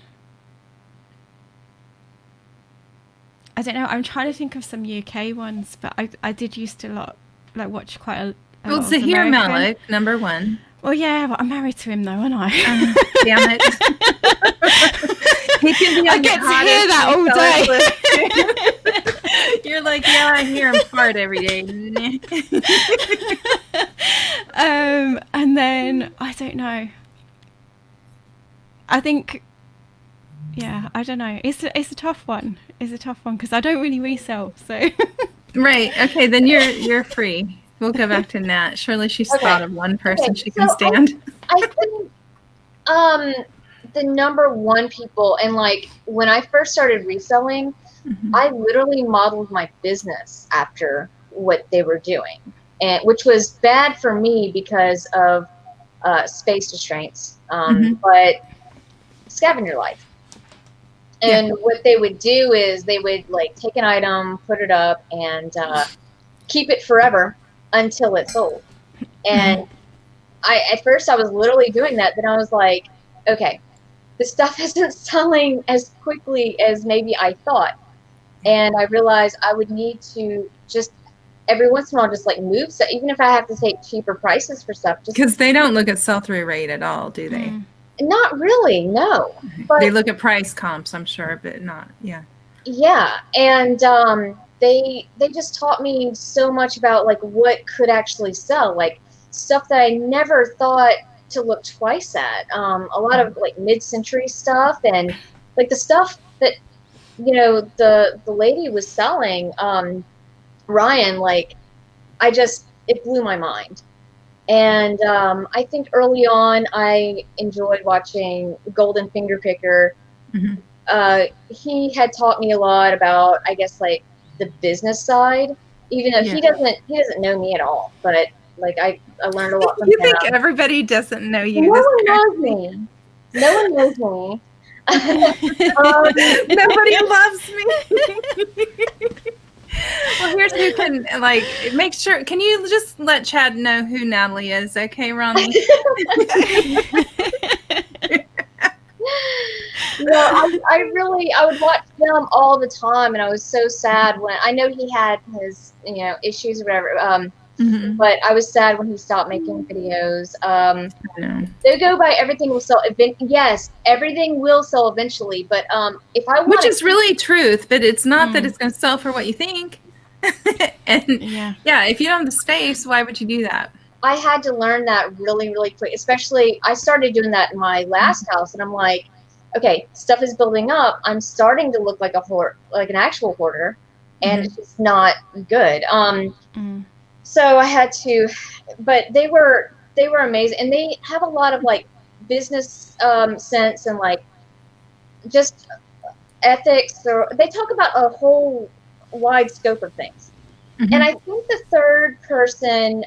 I don't know. I'm trying to think of some UK ones, but I did used to watch quite a well, lot of Zahir American. Malik, number 1. Well, yeah, but I'm married to him though, aren't I? Damn it. He can be on I get to hear that all day. You're you're like, yeah, I hear him fart every day. And then I don't know. I think, yeah, I don't know. It's a tough one. It's a tough one because I don't really resell. So Right. Okay. Then you're free. We'll go back to Nat. Surely she's thought of one person she can so stand. I think the number one people, and like when I first started reselling, I literally modeled my business after what they were doing, and which was bad for me because of space restraints. But scavenger life. And what they would do is they would like take an item, put it up, and keep it forever until it's sold. And at first I was literally doing that. Then I was like, okay, this stuff isn't selling as quickly as maybe I thought. And I realized I would need to just every once in a while just like move. So even if I have to take cheaper prices for stuff, just Because they don't look at sell-through rate at all, do they? Not really, no. But they look at price comps, I'm sure, but not, yeah. Yeah, and they just taught me so much about like what could actually sell, like stuff that I never thought to look twice at. A lot of like mid-century stuff, and like the stuff that the lady was selling, Ryan. Like it blew my mind. And I think early on I enjoyed watching Golden Finger Picker. He had taught me a lot about, I guess, like the business side, even though he doesn't know me at all. But like I learned a lot from him. You think everybody doesn't know you? No one knows me. No one knows me. Nobody loves me. Well, here's who can like make sure. Can you just let Chad know who Natalie is, okay, Ronnie? I would watch them all the time, and I was so sad when I know he had his issues or whatever. But I was sad when he stopped making videos. They go by everything will sell. Yes, everything will sell eventually. But if I want, which is really truth, but it's not that it's going to sell for what you think. And if you don't have the space, why would you do that? I had to learn that really, really quick. Especially, I started doing that in my last house, and I'm like, okay, stuff is building up. I'm starting to look like an actual hoarder, and it's just not good. So I had to, but they were amazing, and they have a lot of like business sense and like just ethics. Or they talk about a whole wide scope of things. And I think the third person,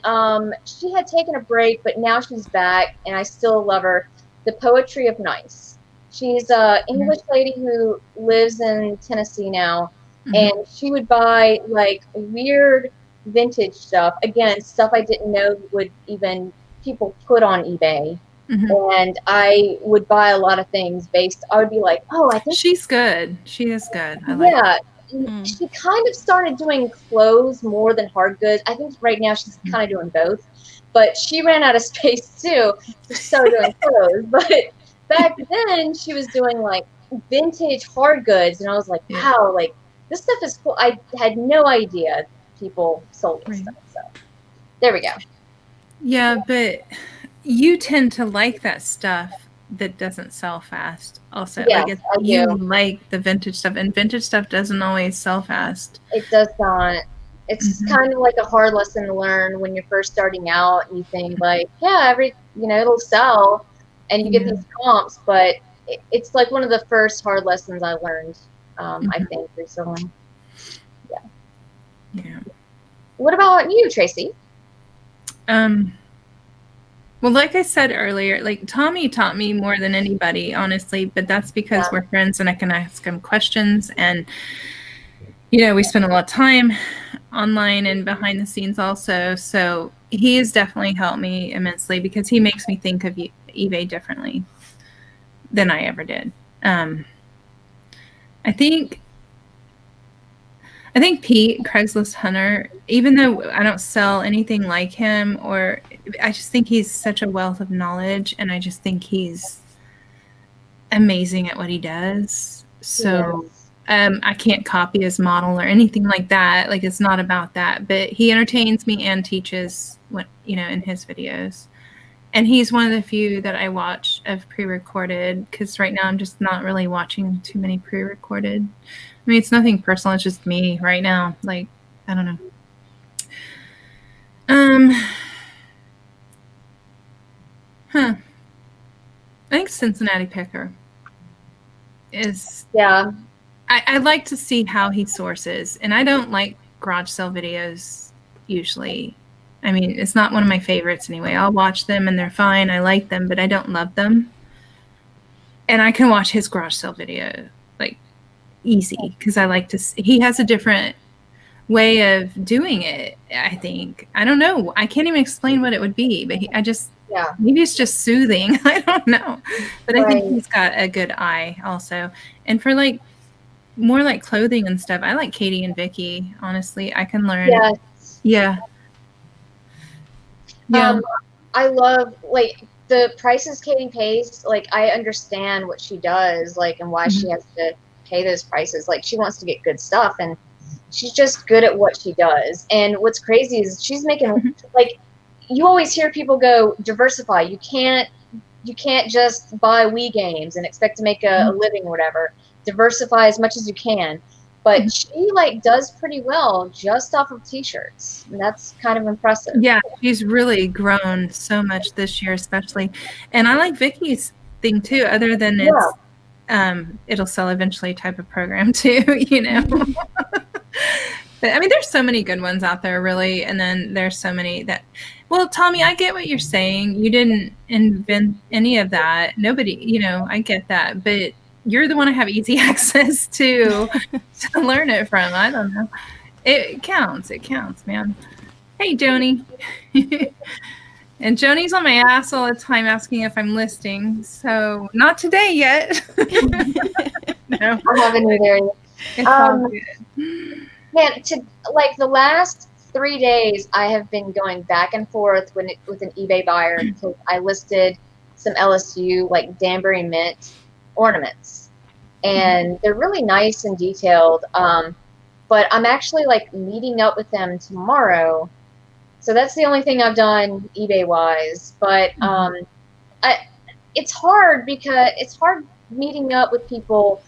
she had taken a break, but now she's back, and I still love her. The Poetry of Nice. She's an English lady who lives in Tennessee now, and she would buy like weird vintage stuff. Again, stuff I didn't know would even people put on eBay. And I would buy a lot of things I would be like, oh, I think she's good. She is good. I like her. She kind of started doing clothes more than hard goods. I think right now she's kind of doing both. But she ran out of space too, to start doing clothes. But back then she was doing like vintage hard goods, and I was like, wow, like this stuff is cool. I had no idea people sold this stuff. So there we go. Yeah, but you tend to like that stuff that doesn't sell fast. Also, Yes, you like the vintage stuff, and vintage stuff doesn't always sell fast. It does not. It's kind of like a hard lesson to learn when you're first starting out, and you think like, it'll sell, and you get these comps, but it's like one of the first hard lessons I learned. I think recently. Yeah. What about you, Tracy? Well, like I said earlier, like Tommy taught me more than anybody, honestly, but that's because we're friends and I can ask him questions, and we spend a lot of time online and behind the scenes also. So he has definitely helped me immensely because he makes me think of eBay differently than I ever did. I think Pete, Craigslist Hunter, even though I don't sell anything like him, or I just think he's such a wealth of knowledge, and I just think he's amazing at what he does. So I can't copy his model or anything like that. Like, it's not about that. But he entertains me and teaches what, in his videos. And he's one of the few that I watch of pre-recorded, because right now I'm just not really watching too many pre-recorded. I mean, it's nothing personal. It's just me right now. Like, I don't know. I think Cincinnati Picker is. Yeah. I like to see how he sources, and I don't like garage sale videos usually. I mean, it's not one of my favorites anyway. I'll watch them and they're fine. I like them, but I don't love them. And I can watch his garage sale video like easy, because I like to see, he has a different way of doing it. I think, I don't know, I can't even explain what it would be, but maybe it's just soothing. I don't know, but I think he's got a good eye also. And for like more like clothing and stuff, I like Katie and Vicky. Honestly, I can learn. Yeah. I love like the prices Katie pays. Like, I understand what she does, like, and why she has to pay those prices. Like, she wants to get good stuff, and she's just good at what she does. And what's crazy is she's making like, you always hear people go, diversify. You can't just buy Wii games and expect to make a living or whatever. Diversify as much as you can. But she like does pretty well just off of t-shirts. And that's kind of impressive. Yeah, she's really grown so much this year, especially. And I like Vicky's thing too, other than it's it'll sell eventually type of program too, But I mean, there's so many good ones out there, really. And then there's so many that, well, Tommy, I get what you're saying. You didn't invent any of that. Nobody, I get that. But you're the one I have easy access to learn it from. I don't know. It counts. It counts, man. Hey, Joni. And Joni's on my ass all the time asking if I'm listing. So not today yet. No. I haven't either. It's all good. Man, like the last 3 days, I have been going back and forth with an eBay buyer because I listed some LSU like Danbury mint ornaments, and they're really nice and detailed. But I'm actually like meeting up with them tomorrow, so that's the only thing I've done eBay wise. But it's hard because it's hard meeting up with people.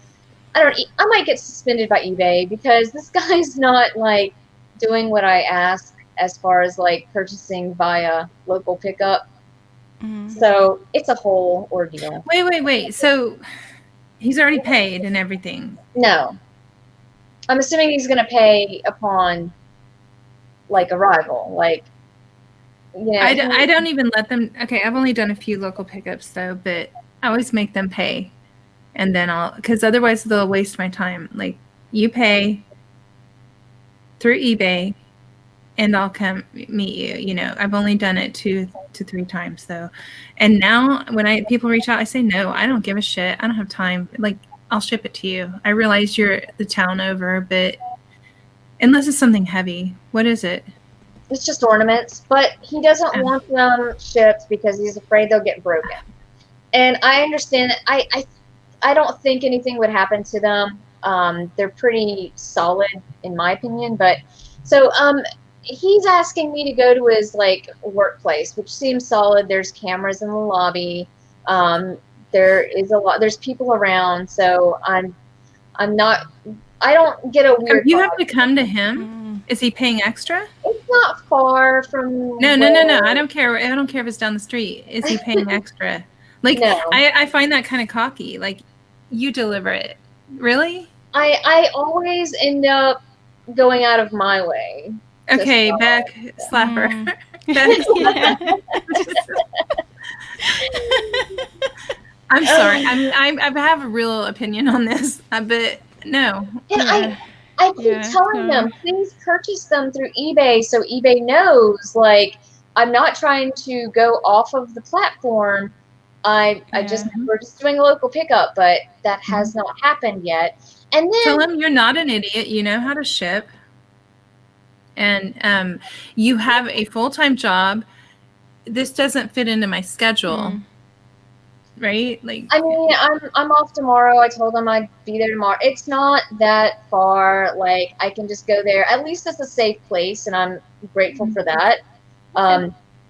I might get suspended by eBay because this guy's not like doing what I ask as far as like purchasing via local pickup. So it's a whole ordeal. Wait. So he's already paid and everything? No. I'm assuming he's going to pay upon like arrival. Like, I don't even let them. Okay, I've only done a few local pickups though, but I always make them pay. And then because otherwise they'll waste my time. Like, you pay through eBay and I'll come meet you. I've only done it 2 to 3 times though. And now when people reach out, I say, no, I don't give a shit. I don't have time. Like, I'll ship it to you. I realize you're the town over, but unless it's something heavy. What is it? It's just ornaments, but he doesn't want them shipped because he's afraid they'll get broken. And I understand that. I don't think anything would happen to them. They're pretty solid in my opinion, but so he's asking me to go to his like workplace, which seems solid. There's cameras in the lobby. There's people around, so I don't get a weird You have to come to him? Is he paying extra? It's not far from No. I don't care. I don't care if it's down the street. Is he paying extra? Like, no. I find that kind of cocky. Like, you deliver it. Really? I always end up going out of my way. Okay, back slapper. Back. I'm sorry. I have a real opinion on this, but no. And I keep telling them, please purchase them through eBay so eBay knows, like, I'm not trying to go off of the platform. We're just doing a local pickup, but that has not happened yet. And then tell them you're not an idiot. You know how to ship, and you have a full-time job. This doesn't fit into my schedule. right? Like, I mean, I'm off tomorrow. I told them I'd be there tomorrow. It's not that far. Like, I can just go there. At least it's a safe place, and I'm grateful for that.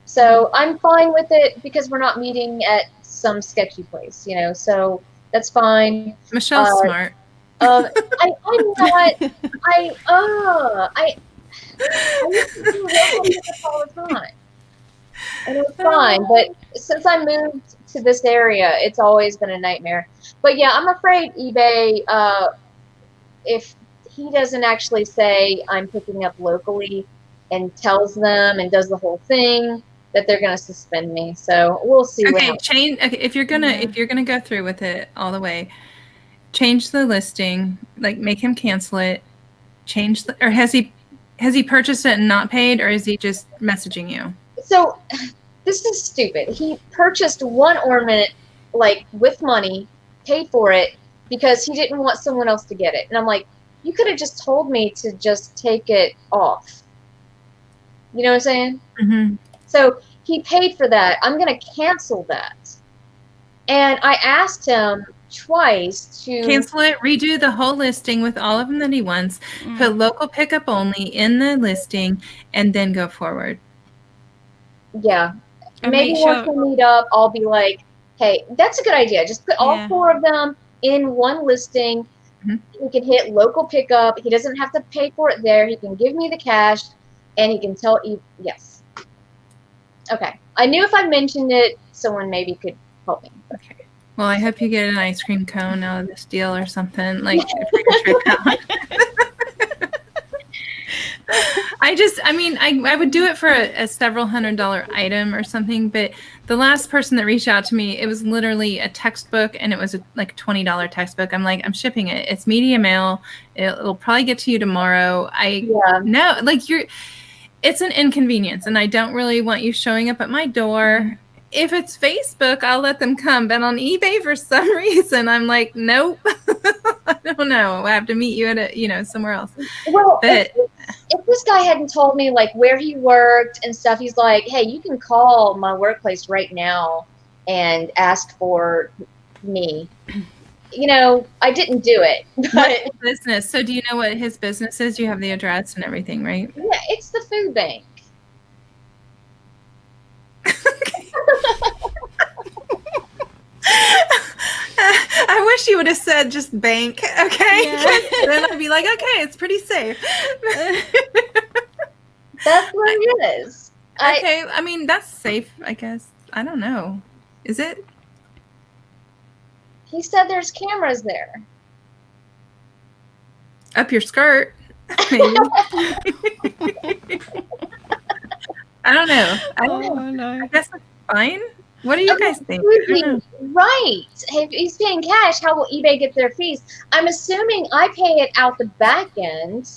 So I'm fine with it because we're not meeting at some sketchy place, you know. So that's fine. Michelle's smart. I'm not. I used to do local pickup all the time, and it was fine. But since I moved to this area, it's always been a nightmare. But yeah, I'm afraid eBay. If he doesn't actually say I'm picking up locally and tells them and does the whole thing, that they're gonna suspend me. So we'll see. Okay, if you're gonna go through with it all the way, change the listing. Like, make him cancel it. Or has he purchased it and not paid, or is he just messaging you? So this is stupid. He purchased one ornament like with money, paid for it because he didn't want someone else to get it. And I'm like, you could have just told me to just take it off. You know what I'm saying? Mm-hmm. So he paid for that. I'm going to cancel that. And I asked him twice to cancel it, redo the whole listing with all of them that he wants, put local pickup only in the listing, and then go forward. Yeah. And maybe once we meet up, I'll be like, hey, that's a good idea. Just put all 4 of them in one listing. He can hit local pickup. He doesn't have to pay for it there. He can give me the cash, and he can tell you, yes. Okay. I knew if I mentioned it, someone maybe could help me. Okay. Well, I hope you get an ice cream cone out of this deal or something. Like, I would do it for a several $100 item or something, but the last person that reached out to me, it was literally a textbook, and it was like a $20 textbook. I'm like, I'm shipping it. It's media mail. It'll probably get to you tomorrow. No, like, it's an inconvenience, and I don't really want you showing up at my door. If it's Facebook, I'll let them come. But on eBay, for some reason, I'm like, nope. I don't know. I have to meet you at somewhere else. Well, if this guy hadn't told me like where he worked and stuff, he's like, hey, you can call my workplace right now and ask for me. You know, I didn't do it. But business. So do you know what his business is? You have the address and everything, right? Yeah, it's the food bank. I wish you would have said just bank, okay? Yeah. Then I'd be like, okay, it's pretty safe. That's what it is. Okay, I mean, that's safe, I guess. I don't know. Is it? He said there's cameras there. Up your skirt, maybe. I don't know. I guess it's fine. What do you guys think? Right. If he's paying cash, how will eBay get their fees? I'm assuming I pay it out the back end.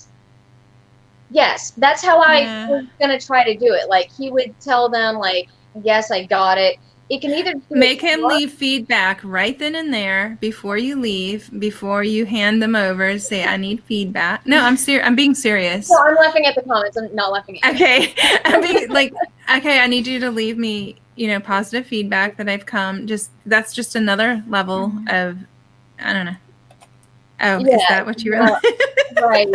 Yes, that's how I was going to try to do it. Like, he would tell them, like, yes, I got it. It can either make him leave feedback right then and there before you leave, before you hand them over. Say, I need feedback. No, I'm being serious. No, I'm laughing at the comments. I'm not laughing at you. Okay. I'm being like, okay, I need you to leave me, positive feedback that I've come. That's just another level of, I don't know. Oh, yeah, is that what you realize? Right.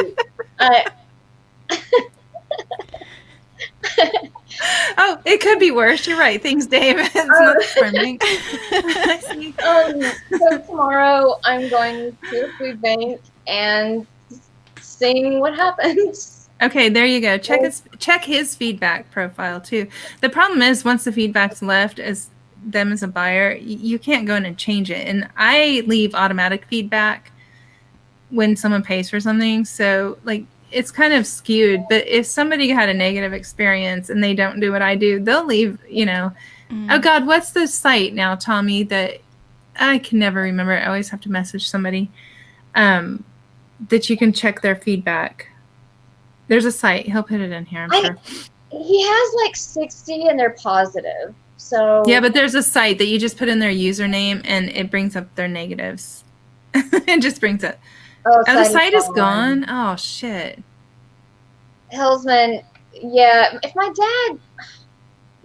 Oh, it could be worse. You're right. Thanks, Dave. It's not charming. So tomorrow I'm going to the food bank and seeing what happens. Okay, there you go. Check his feedback profile too. The problem is once the feedback's left as them as a buyer, you can't go in and change it. And I leave automatic feedback when someone pays for something. So like, it's kind of skewed, but if somebody had a negative experience and they don't do what I do, they'll leave, Oh God, what's the site now, Tommy, that I can never remember. I always have to message somebody, that you can check their feedback. There's a site. He'll put it in here, I'm sure. He has like 60 and they're positive. So yeah, but there's a site that you just put in their username and it brings up their negatives. It just brings it. Oh, the site is gone? Oh, shit. Hillsman, yeah. If my dad...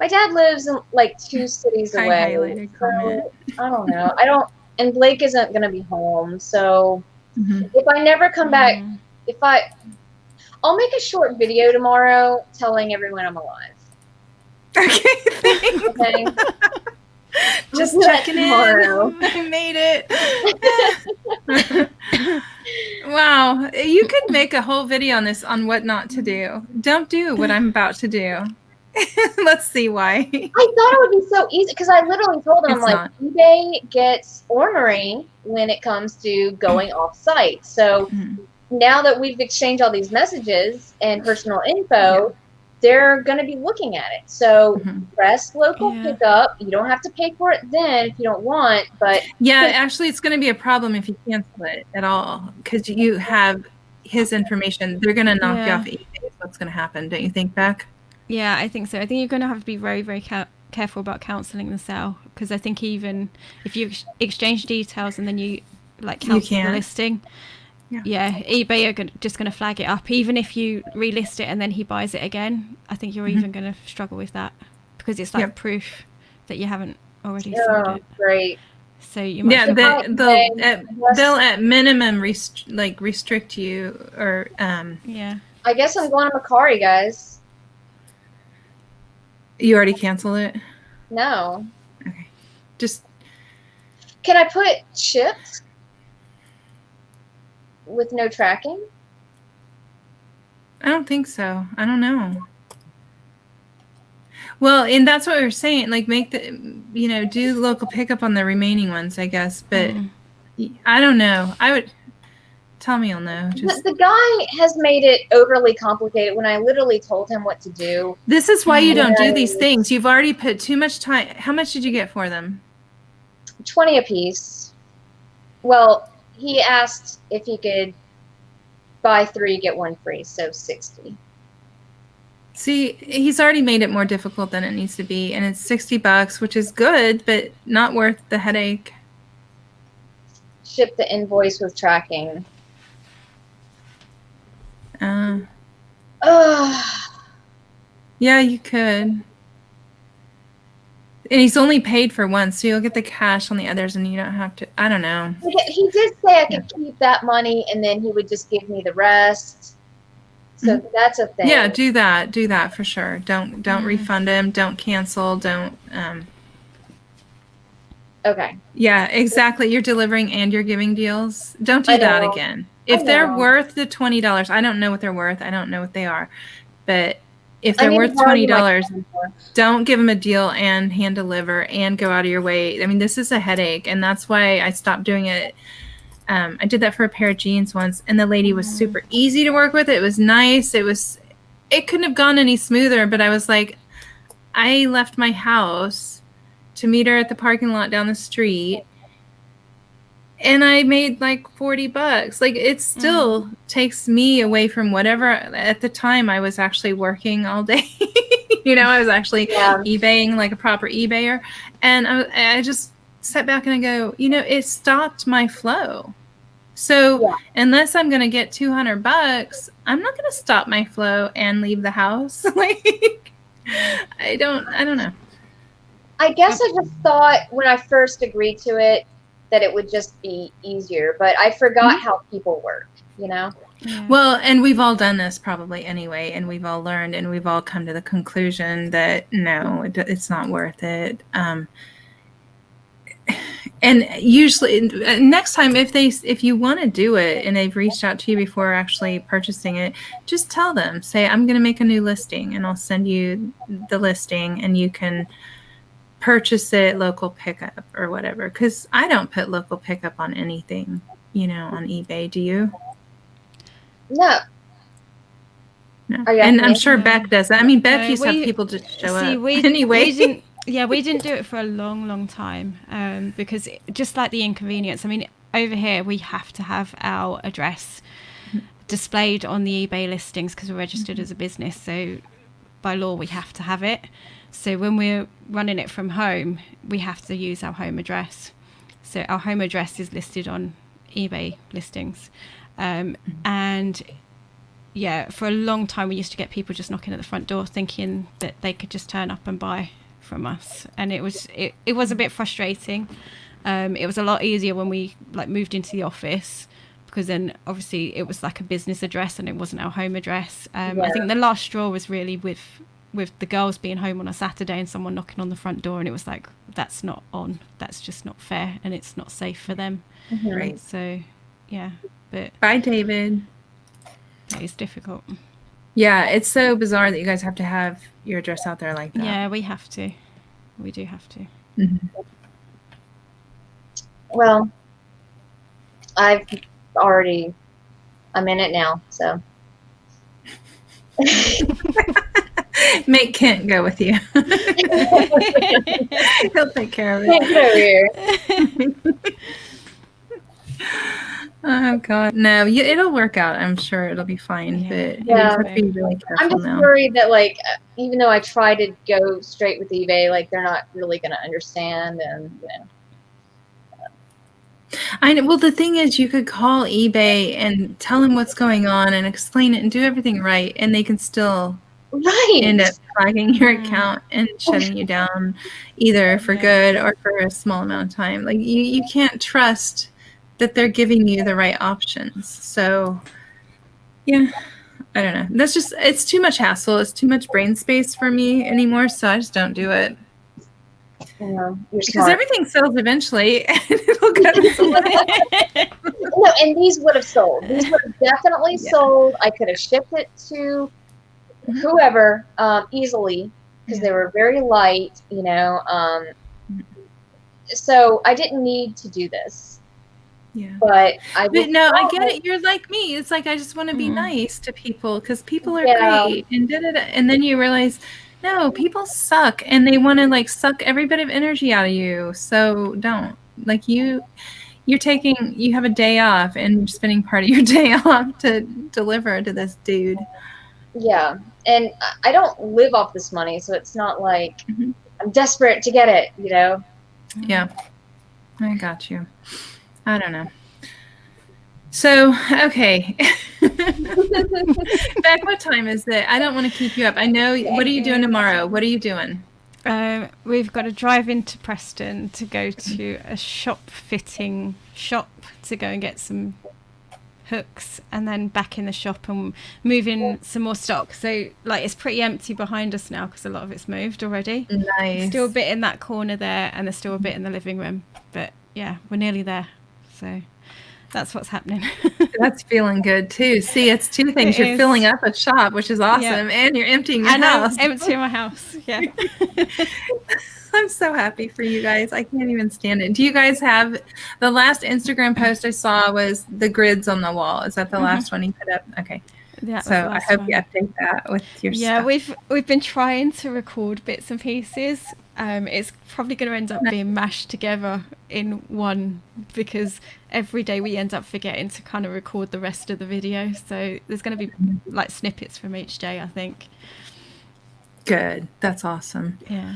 My dad lives in like 2 cities I away. highlighted comment. So, I don't know. I don't, and Blake isn't going to be home. So if I never come back, I'll make a short video tomorrow telling everyone I'm alive. Okay, thanks. Okay. Just I'll do that checking tomorrow. in. I made it. Wow. You could make a whole video on this on what not to do. Don't do what I'm about to do. Let's see why. I thought it would be so easy because I literally told him, I'm It's like, not. eBay gets ornery when it comes to going off site. So now that we've exchanged all these messages and personal info, they're going to be looking at it. So press local pickup. You don't have to pay for it then if you don't want, but yeah, actually, it's going to be a problem if you cancel it at all because you have his information. They're going to knock you off eBay. Is what's going to happen, don't you think, Beck? Yeah, I think so. I think you're going to have to be very, very careful about cancelling the sale because I think even if you exchange details and then you like cancel the listing, eBay are just going to flag it up. Even if you relist it and then he buys it again, I think you're even going to struggle with that because it's like proof that you haven't already sold it. Great. So you might they'll at minimum restrict you or I guess I'm going to Macari, guys. You already canceled it? No. Okay. Just can I put shipped with no tracking? I don't think so. I don't know. Well, and that's what we were saying. Like, make the, do local pickup on the remaining ones, I guess. But I don't know. I would tell me you'll know. The guy has made it overly complicated when I literally told him what to do. This is why you don't do these things. You've already put too much time. How much did you get for them? 20 a piece. Well, he asked if he could buy 3, get 1 free, so 60. See, he's already made it more difficult than it needs to be, and it's $60, which is good, but not worth the headache. Ship the invoice with tracking. Yeah, you could. And he's only paid for one, so you'll get the cash on the others, and you don't have to. I don't know. He did say I could keep that money, and then he would just give me the rest. So that's a thing. Yeah, do that. Do that for sure. Don't refund him. Don't cancel. Don't. Okay. Yeah, exactly. You're delivering and you're giving deals. Don't do that again. If they're worth the $20, I don't know what they're worth. I don't know what they are, but if they're worth $20, don't give them a deal and hand deliver and go out of your way. I mean, this is a headache, and that's why I stopped doing it. I did that for a pair of jeans once, and the lady was super easy to work with. It was nice. It couldn't have gone any smoother, but I was like, I left my house to meet her at the parking lot down the street, and I made like $40. Like, it still takes me away from whatever. At the time, I was actually working all day. I was actually eBaying like a proper eBayer, and I just sat back and I go, it stopped my flow. So unless I'm going to get $200, I'm not going to stop my flow and leave the house. Like, I don't know. I guess I just thought when I first agreed to it that it would just be easier, but I forgot how people work, Yeah. Well, and we've all done this probably anyway, and we've all learned, and we've all come to the conclusion that no, it's not worth it. And usually next time, if you want to do it and they've reached out to you before actually purchasing it, just tell them, say, I'm going to make a new listing and I'll send you the listing and you can purchase it local pickup or whatever. Because I don't put local pickup on anything, on eBay. Do you? No. And I'm sure Beck does that. I mean, Beck used to have people just show up anyway. We didn't do it for a long, long time because just like the inconvenience. I mean, over here we have to have our address displayed on the eBay listings because we're registered as a business. So by law, we have to have it. So when we're running it from home, we have to use our home address. So our home address is listed on eBay listings. And yeah, for a long time we used to get people just knocking at the front door thinking that they could just turn up and buy from us, and it was a bit frustrating. It was a lot easier when we like moved into the office, because then obviously it was like a business address and it wasn't our home address. I think the last straw was really with the girls being home on a Saturday and someone knocking on the front door, and it was like, that's not on, that's just not fair, and it's not safe for them. Right. So yeah, but Bye, David. it is difficult. Yeah, it's so bizarre that you guys have to have your address out there like that. Yeah, we do have to. Mm-hmm. Well, I'm in it now, so. Make Kent go with you. He'll take care of Can't get over here. it. Oh God, no! It'll work out. I'm sure it'll be fine. But you just have to be really careful I'm just now. worried that, like, even though I try to go straight with eBay, like, they're not really going to understand, and I know. Well, the thing is, you could call eBay and tell them what's going on and explain it and do everything right, and they can still end up flagging your account and shutting you down, either for good or for a small amount of time. Like you can't trust that they're giving you the right options. So, yeah, I don't know. That's just, it's too much hassle. It's too much brain space for me anymore. So I just don't do it. Because everything sells eventually, and it'll go to someone else. No, and these would have sold. These would have definitely sold. I could have shipped it to whoever easily, because they were very light, so I didn't need to do this. Yeah. But I get it. You're like me. It's like, I just want to be nice to people because people are great, and then you realize, no, people suck, and they want to like suck every bit of energy out of you. So don't. Like you have a day off, and you're spending part of your day off to deliver to this dude. Yeah, and I don't live off this money, so it's not like I'm desperate to get it, Yeah, I got you. I don't know. So, okay. Beck, what time is it? I don't want to keep you up. I know. What are you doing tomorrow? What are you doing? We've got to drive into Preston to go to a fitting shop to go and get some hooks, and then back in the shop and move in some more stock. So like, it's pretty empty behind us now because a lot of it's moved already. Nice. Still a bit in that corner there, and there's still a bit in the living room, but yeah, we're nearly there. So that's what's happening. That's feeling good too. See, it's two things. You're filling up a shop, which is awesome, and you're emptying your house. I'm emptying my house. Yeah. I'm so happy for you guys. I can't even stand it. Do you guys have, the last Instagram post I saw was the grids on the wall? Is that the last one you put up? Okay. Yeah, so I hope you update that with your stuff. Yeah, we've been trying to record bits and pieces. It's probably going to end up being mashed together in one, because every day we end up forgetting to kind of record the rest of the video. So there's going to be like snippets from each day, I think. Good. That's awesome. Yeah.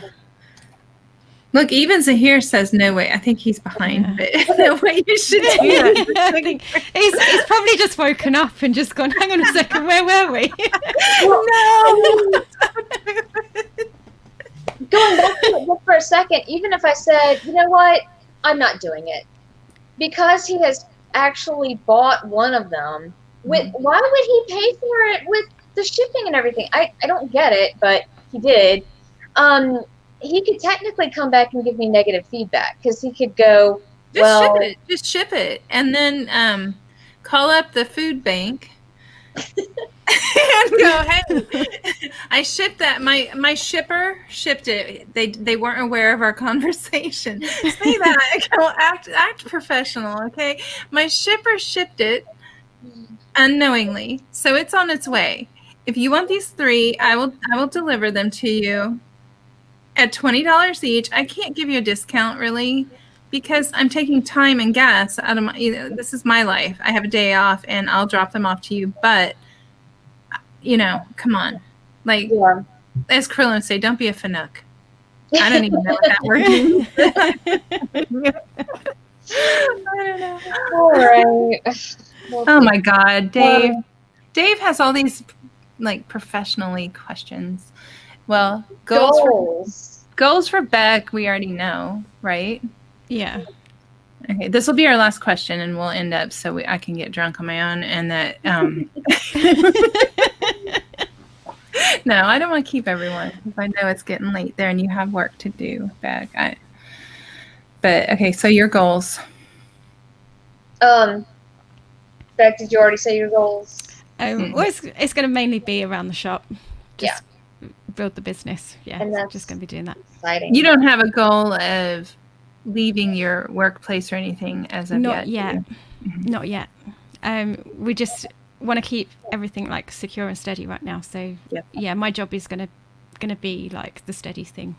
Look, even Zahir says no way. I think he's behind, but no way you should do that. I think he's probably just woken up and just gone, hang on a second, where were we? No. Going back to it just for a second, even if I said, you know what, I'm not doing it, because he has actually bought one of them, why would he pay for it with the shipping and everything? I don't get it, but he did. He could technically come back and give me negative feedback, because he could go, just ship it, and then call up the food bank and go, hey, I shipped that. My shipper shipped it. They weren't aware of our conversation. Say that. Go act professional, okay? My shipper shipped it unknowingly, so it's on its way. If you want these 3, I will deliver them to you at $20 each. I can't give you a discount really, because I'm taking time and gas out of my, this is my life. I have a day off and I'll drop them off to you, but come on. Like, as Krillin would say, don't be a Fanuc. I don't even know what that word means. I don't know. All right. Oh my God, Dave. Dave has all these like professionally questions. Well, goals for Beck, we already know, right? Yeah. Okay, this will be our last question, and we'll end up so I can get drunk on my own, and that. No, I don't want to keep everyone because I know it's getting late there, and you have work to do, Beck. But okay, so your goals. Beck, did you already say your goals? Well, it's going to mainly be around the shop. Just build the business. Yeah, and that's just going to be doing that. Exciting. You don't have a goal of leaving your workplace or anything as of Not yet. Not yet. We just want to keep everything like secure and steady right now. So yeah, my job is gonna be like the steady thing,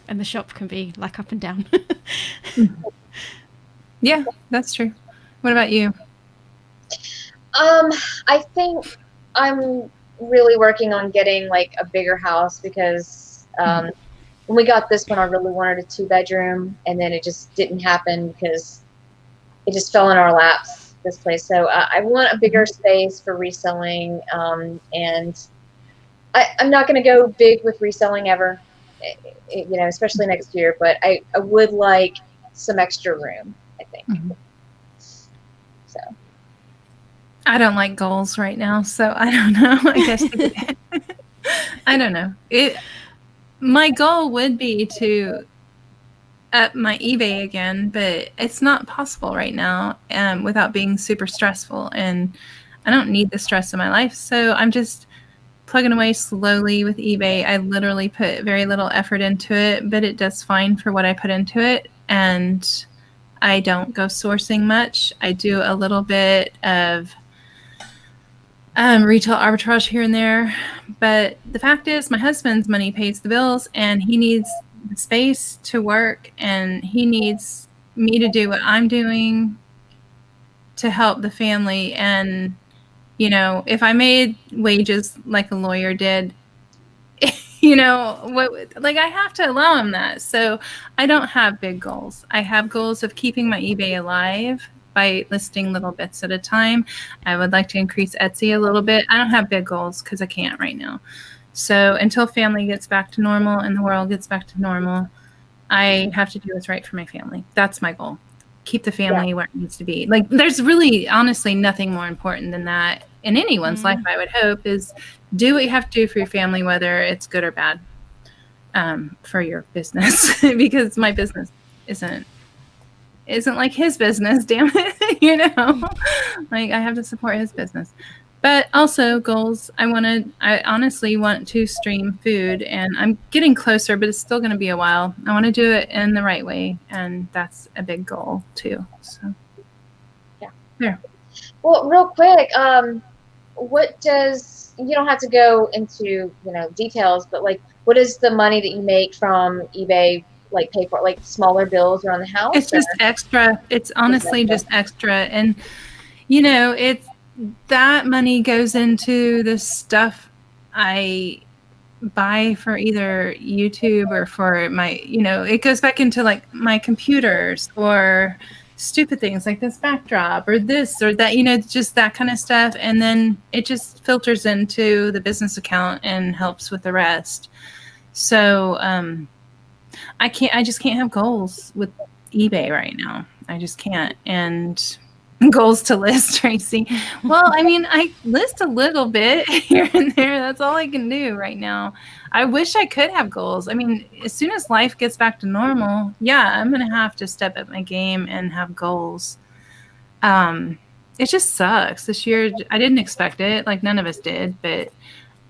and the shop can be like up and down. Yeah, that's true. What about you? I think I'm really working on getting like a bigger house because when we got this one, I really wanted a 2-bedroom, and then it just didn't happen because it just fell in our laps, this place. So I want a bigger space for reselling, and I'm not going to go big with reselling ever, especially next year, but I would like some extra room, I think. So. I don't like goals right now, so I don't know. I guess I don't know. My goal would be to up my eBay again, but it's not possible right now without being super stressful, and I don't need the stress in my life, so I'm just plugging away slowly with eBay. I literally put very little effort into it, but it does fine for what I put into it, and I don't go sourcing much. I do a little bit of retail arbitrage here and there, but the fact is my husband's money pays the bills, and he needs the space to work, and he needs me to do what I'm doing to help the family. And if I made wages like a lawyer did, I have to allow him that. So I don't have big goals. I have goals of keeping my eBay alive by listing little bits at a time. I would like to increase Etsy a little bit. I don't have big goals because I can't right now. So until family gets back to normal and the world gets back to normal, I have to do what's right for my family. That's my goal. Keep the family where it needs to be. Like, there's really, honestly, nothing more important than that in anyone's life, I would hope, is do what you have to do for your family, whether it's good or bad, for your business. Because my business isn't like his business, damn it. Like, I have to support his business. But also goals, I honestly want to stream food, and I'm getting closer, but it's still going to be a while. I want to do it in the right way, and that's a big goal too. So yeah. Well, real quick, you don't have to go into details, but like, what is the money that you make from eBay like pay for, like smaller bills around the house? It's just extra. It's honestly just extra, and it's that money goes into the stuff I buy for either YouTube or for my, it goes back into like my computers or stupid things like this backdrop or this or that, just that kind of stuff. And then it just filters into the business account and helps with the rest. So I just can't have goals with eBay right now. I just can't. And goals to list, Tracy. Well, I mean, I list a little bit here and there. That's all I can do right now. I wish I could have goals. I mean, as soon as life gets back to normal, I'm going to have to step up my game and have goals. It just sucks. This year, I didn't expect it. Like, none of us did, but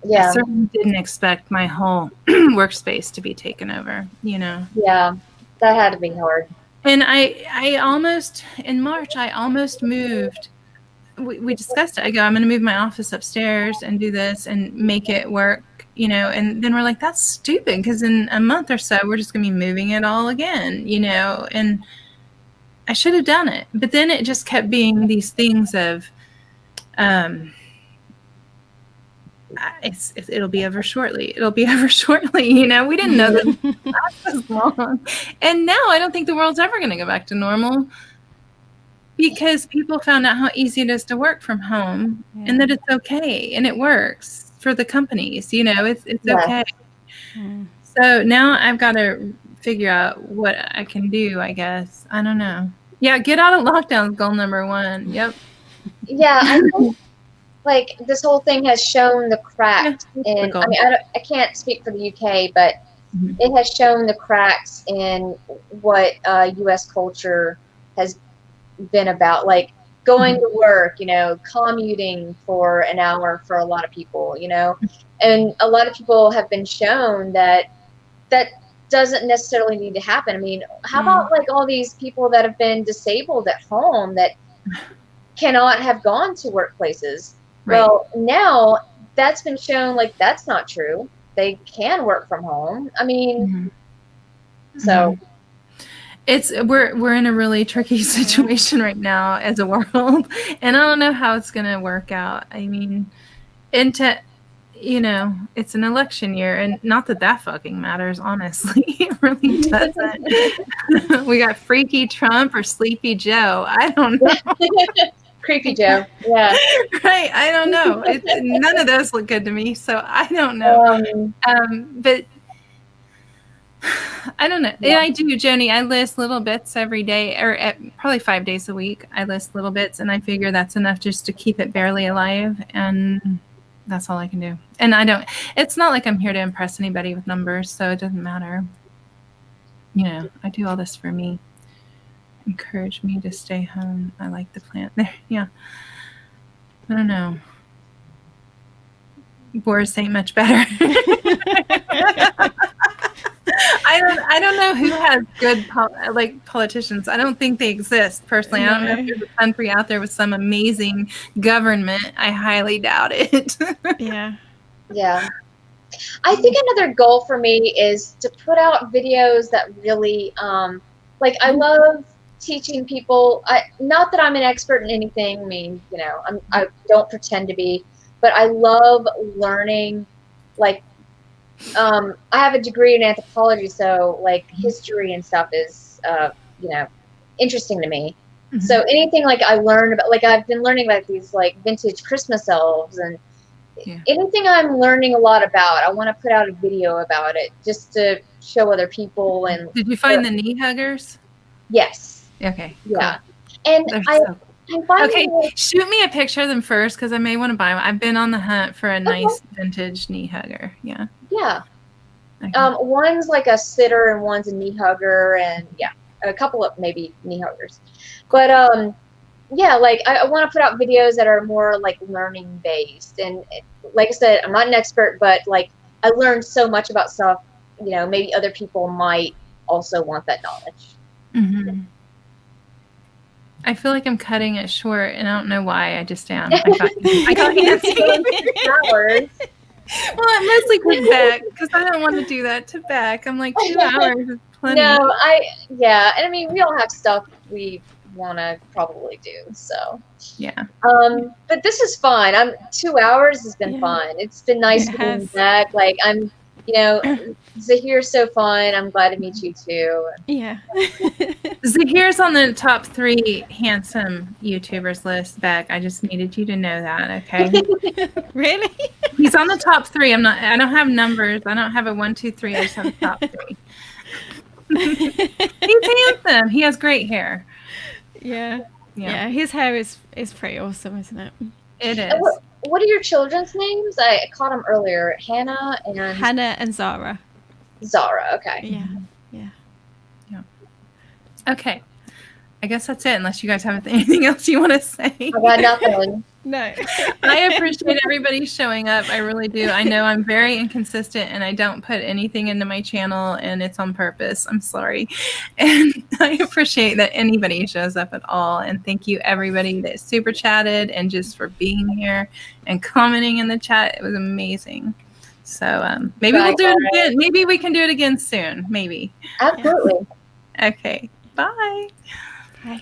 I certainly didn't expect my whole workspace to be taken over, Yeah, that had to be hard. And I almost, in March, I almost moved. We discussed it. I go, I'm going to move my office upstairs and do this and make it work, and then we're like, that's stupid because in a month or so, we're just going to be moving it all again, and I should have done it. But then it just kept being these things of, it'll be over shortly. It'll be over shortly. We didn't know that was long. And now I don't think the world's ever going to go back to normal. Because people found out how easy it is to work from home and that it's okay and it works for the companies. It's okay. So now I've got to figure out what I can do, I guess. I don't know. Yeah, get out of lockdown is goal number 1. Yep. Yeah, I think like this whole thing has shown the cracks in. I mean, I can't speak for the UK, but it has shown the cracks in what U.S. culture has been about. Like going to work, commuting for an hour for a lot of people, and a lot of people have been shown that doesn't necessarily need to happen. I mean, how about like all these people that have been disabled at home that cannot have gone to workplaces? Right. Well, now that's been shown like that's not true. They can work from home. I mean, so we're in a really tricky situation right now as a world, and I don't know how it's going to work out. I mean, it's an election year, and not that fucking matters, honestly. It really doesn't. We got Freaky Trump or Sleepy Joe. I don't know. Creepy Joe. Yeah. Right. I don't know. None of those look good to me, so I don't know. But I don't know. Yeah. I do, Joni. I list little bits every day, or probably 5 days a week. I list little bits, and I figure that's enough just to keep it barely alive, and that's all I can do. And it's not like I'm here to impress anybody with numbers, so it doesn't matter. I do all this for me. Encourage me to stay home. I like the plant there. Yeah. I don't know. Boris ain't much better. I don't know who has good politicians. I don't think they exist personally. I don't know if there's a country out there with some amazing government. I highly doubt it. Yeah. I think another goal for me is to put out videos that really I love teaching people. Not that I'm an expert in anything. I mean, I don't pretend to be, but I love learning. Like, I have a degree in anthropology, so like history and stuff is, interesting to me. Mm-hmm. So anything like I learn about, like I've been learning about these like vintage Christmas elves and anything I'm learning a lot about, I want to put out a video about it just to show other people. And did you find the knee huggers? Yes. Okay. Yeah. Cool. And I'm finding shoot me a picture of them first because I may want to buy them. I've been on the hunt for a nice vintage knee hugger. Yeah. Yeah. Okay. One's like a sitter and one's a knee hugger, and a couple of maybe knee huggers. But like I want to put out videos that are more like learning based. And like I said, I'm not an expert, but like I learned so much about stuff. Maybe other people might also want that knowledge. Mm-hmm. I feel like I'm cutting it short, and I don't know why. I just am. I got hours. Well, I mostly click back because I don't want to do that to back. I'm like 2 hours is plenty. No, and I mean we all have stuff we want to probably do. So yeah. But this is fun. 2 hours has been fun. It's been nice to be back. Like I'm. Zahir's so fun. I'm glad to meet you too. Yeah. Zahir's on the top 3 handsome YouTubers list, Beck. I just needed you to know that, okay? Really? He's on the top 3. I don't have numbers. I don't have a 1, 2, 3. I just have the top 3. He's handsome. He has great hair. Yeah. His hair is pretty awesome, isn't it? It is. What are your children's names? I caught them earlier. Hannah and Zara. Zara, okay. Yeah. Okay. I guess that's it, unless you guys have anything else you want to say. I got nothing. No. I appreciate everybody showing up. I really do. I know I'm very inconsistent and I don't put anything into my channel, and it's on purpose. I'm sorry. And I appreciate that anybody shows up at all. And thank you everybody that super chatted and just for being here and commenting in the chat. It was amazing. So maybe we'll do it again. Maybe we can do it again soon. Maybe. Absolutely. Okay. Bye. Bye.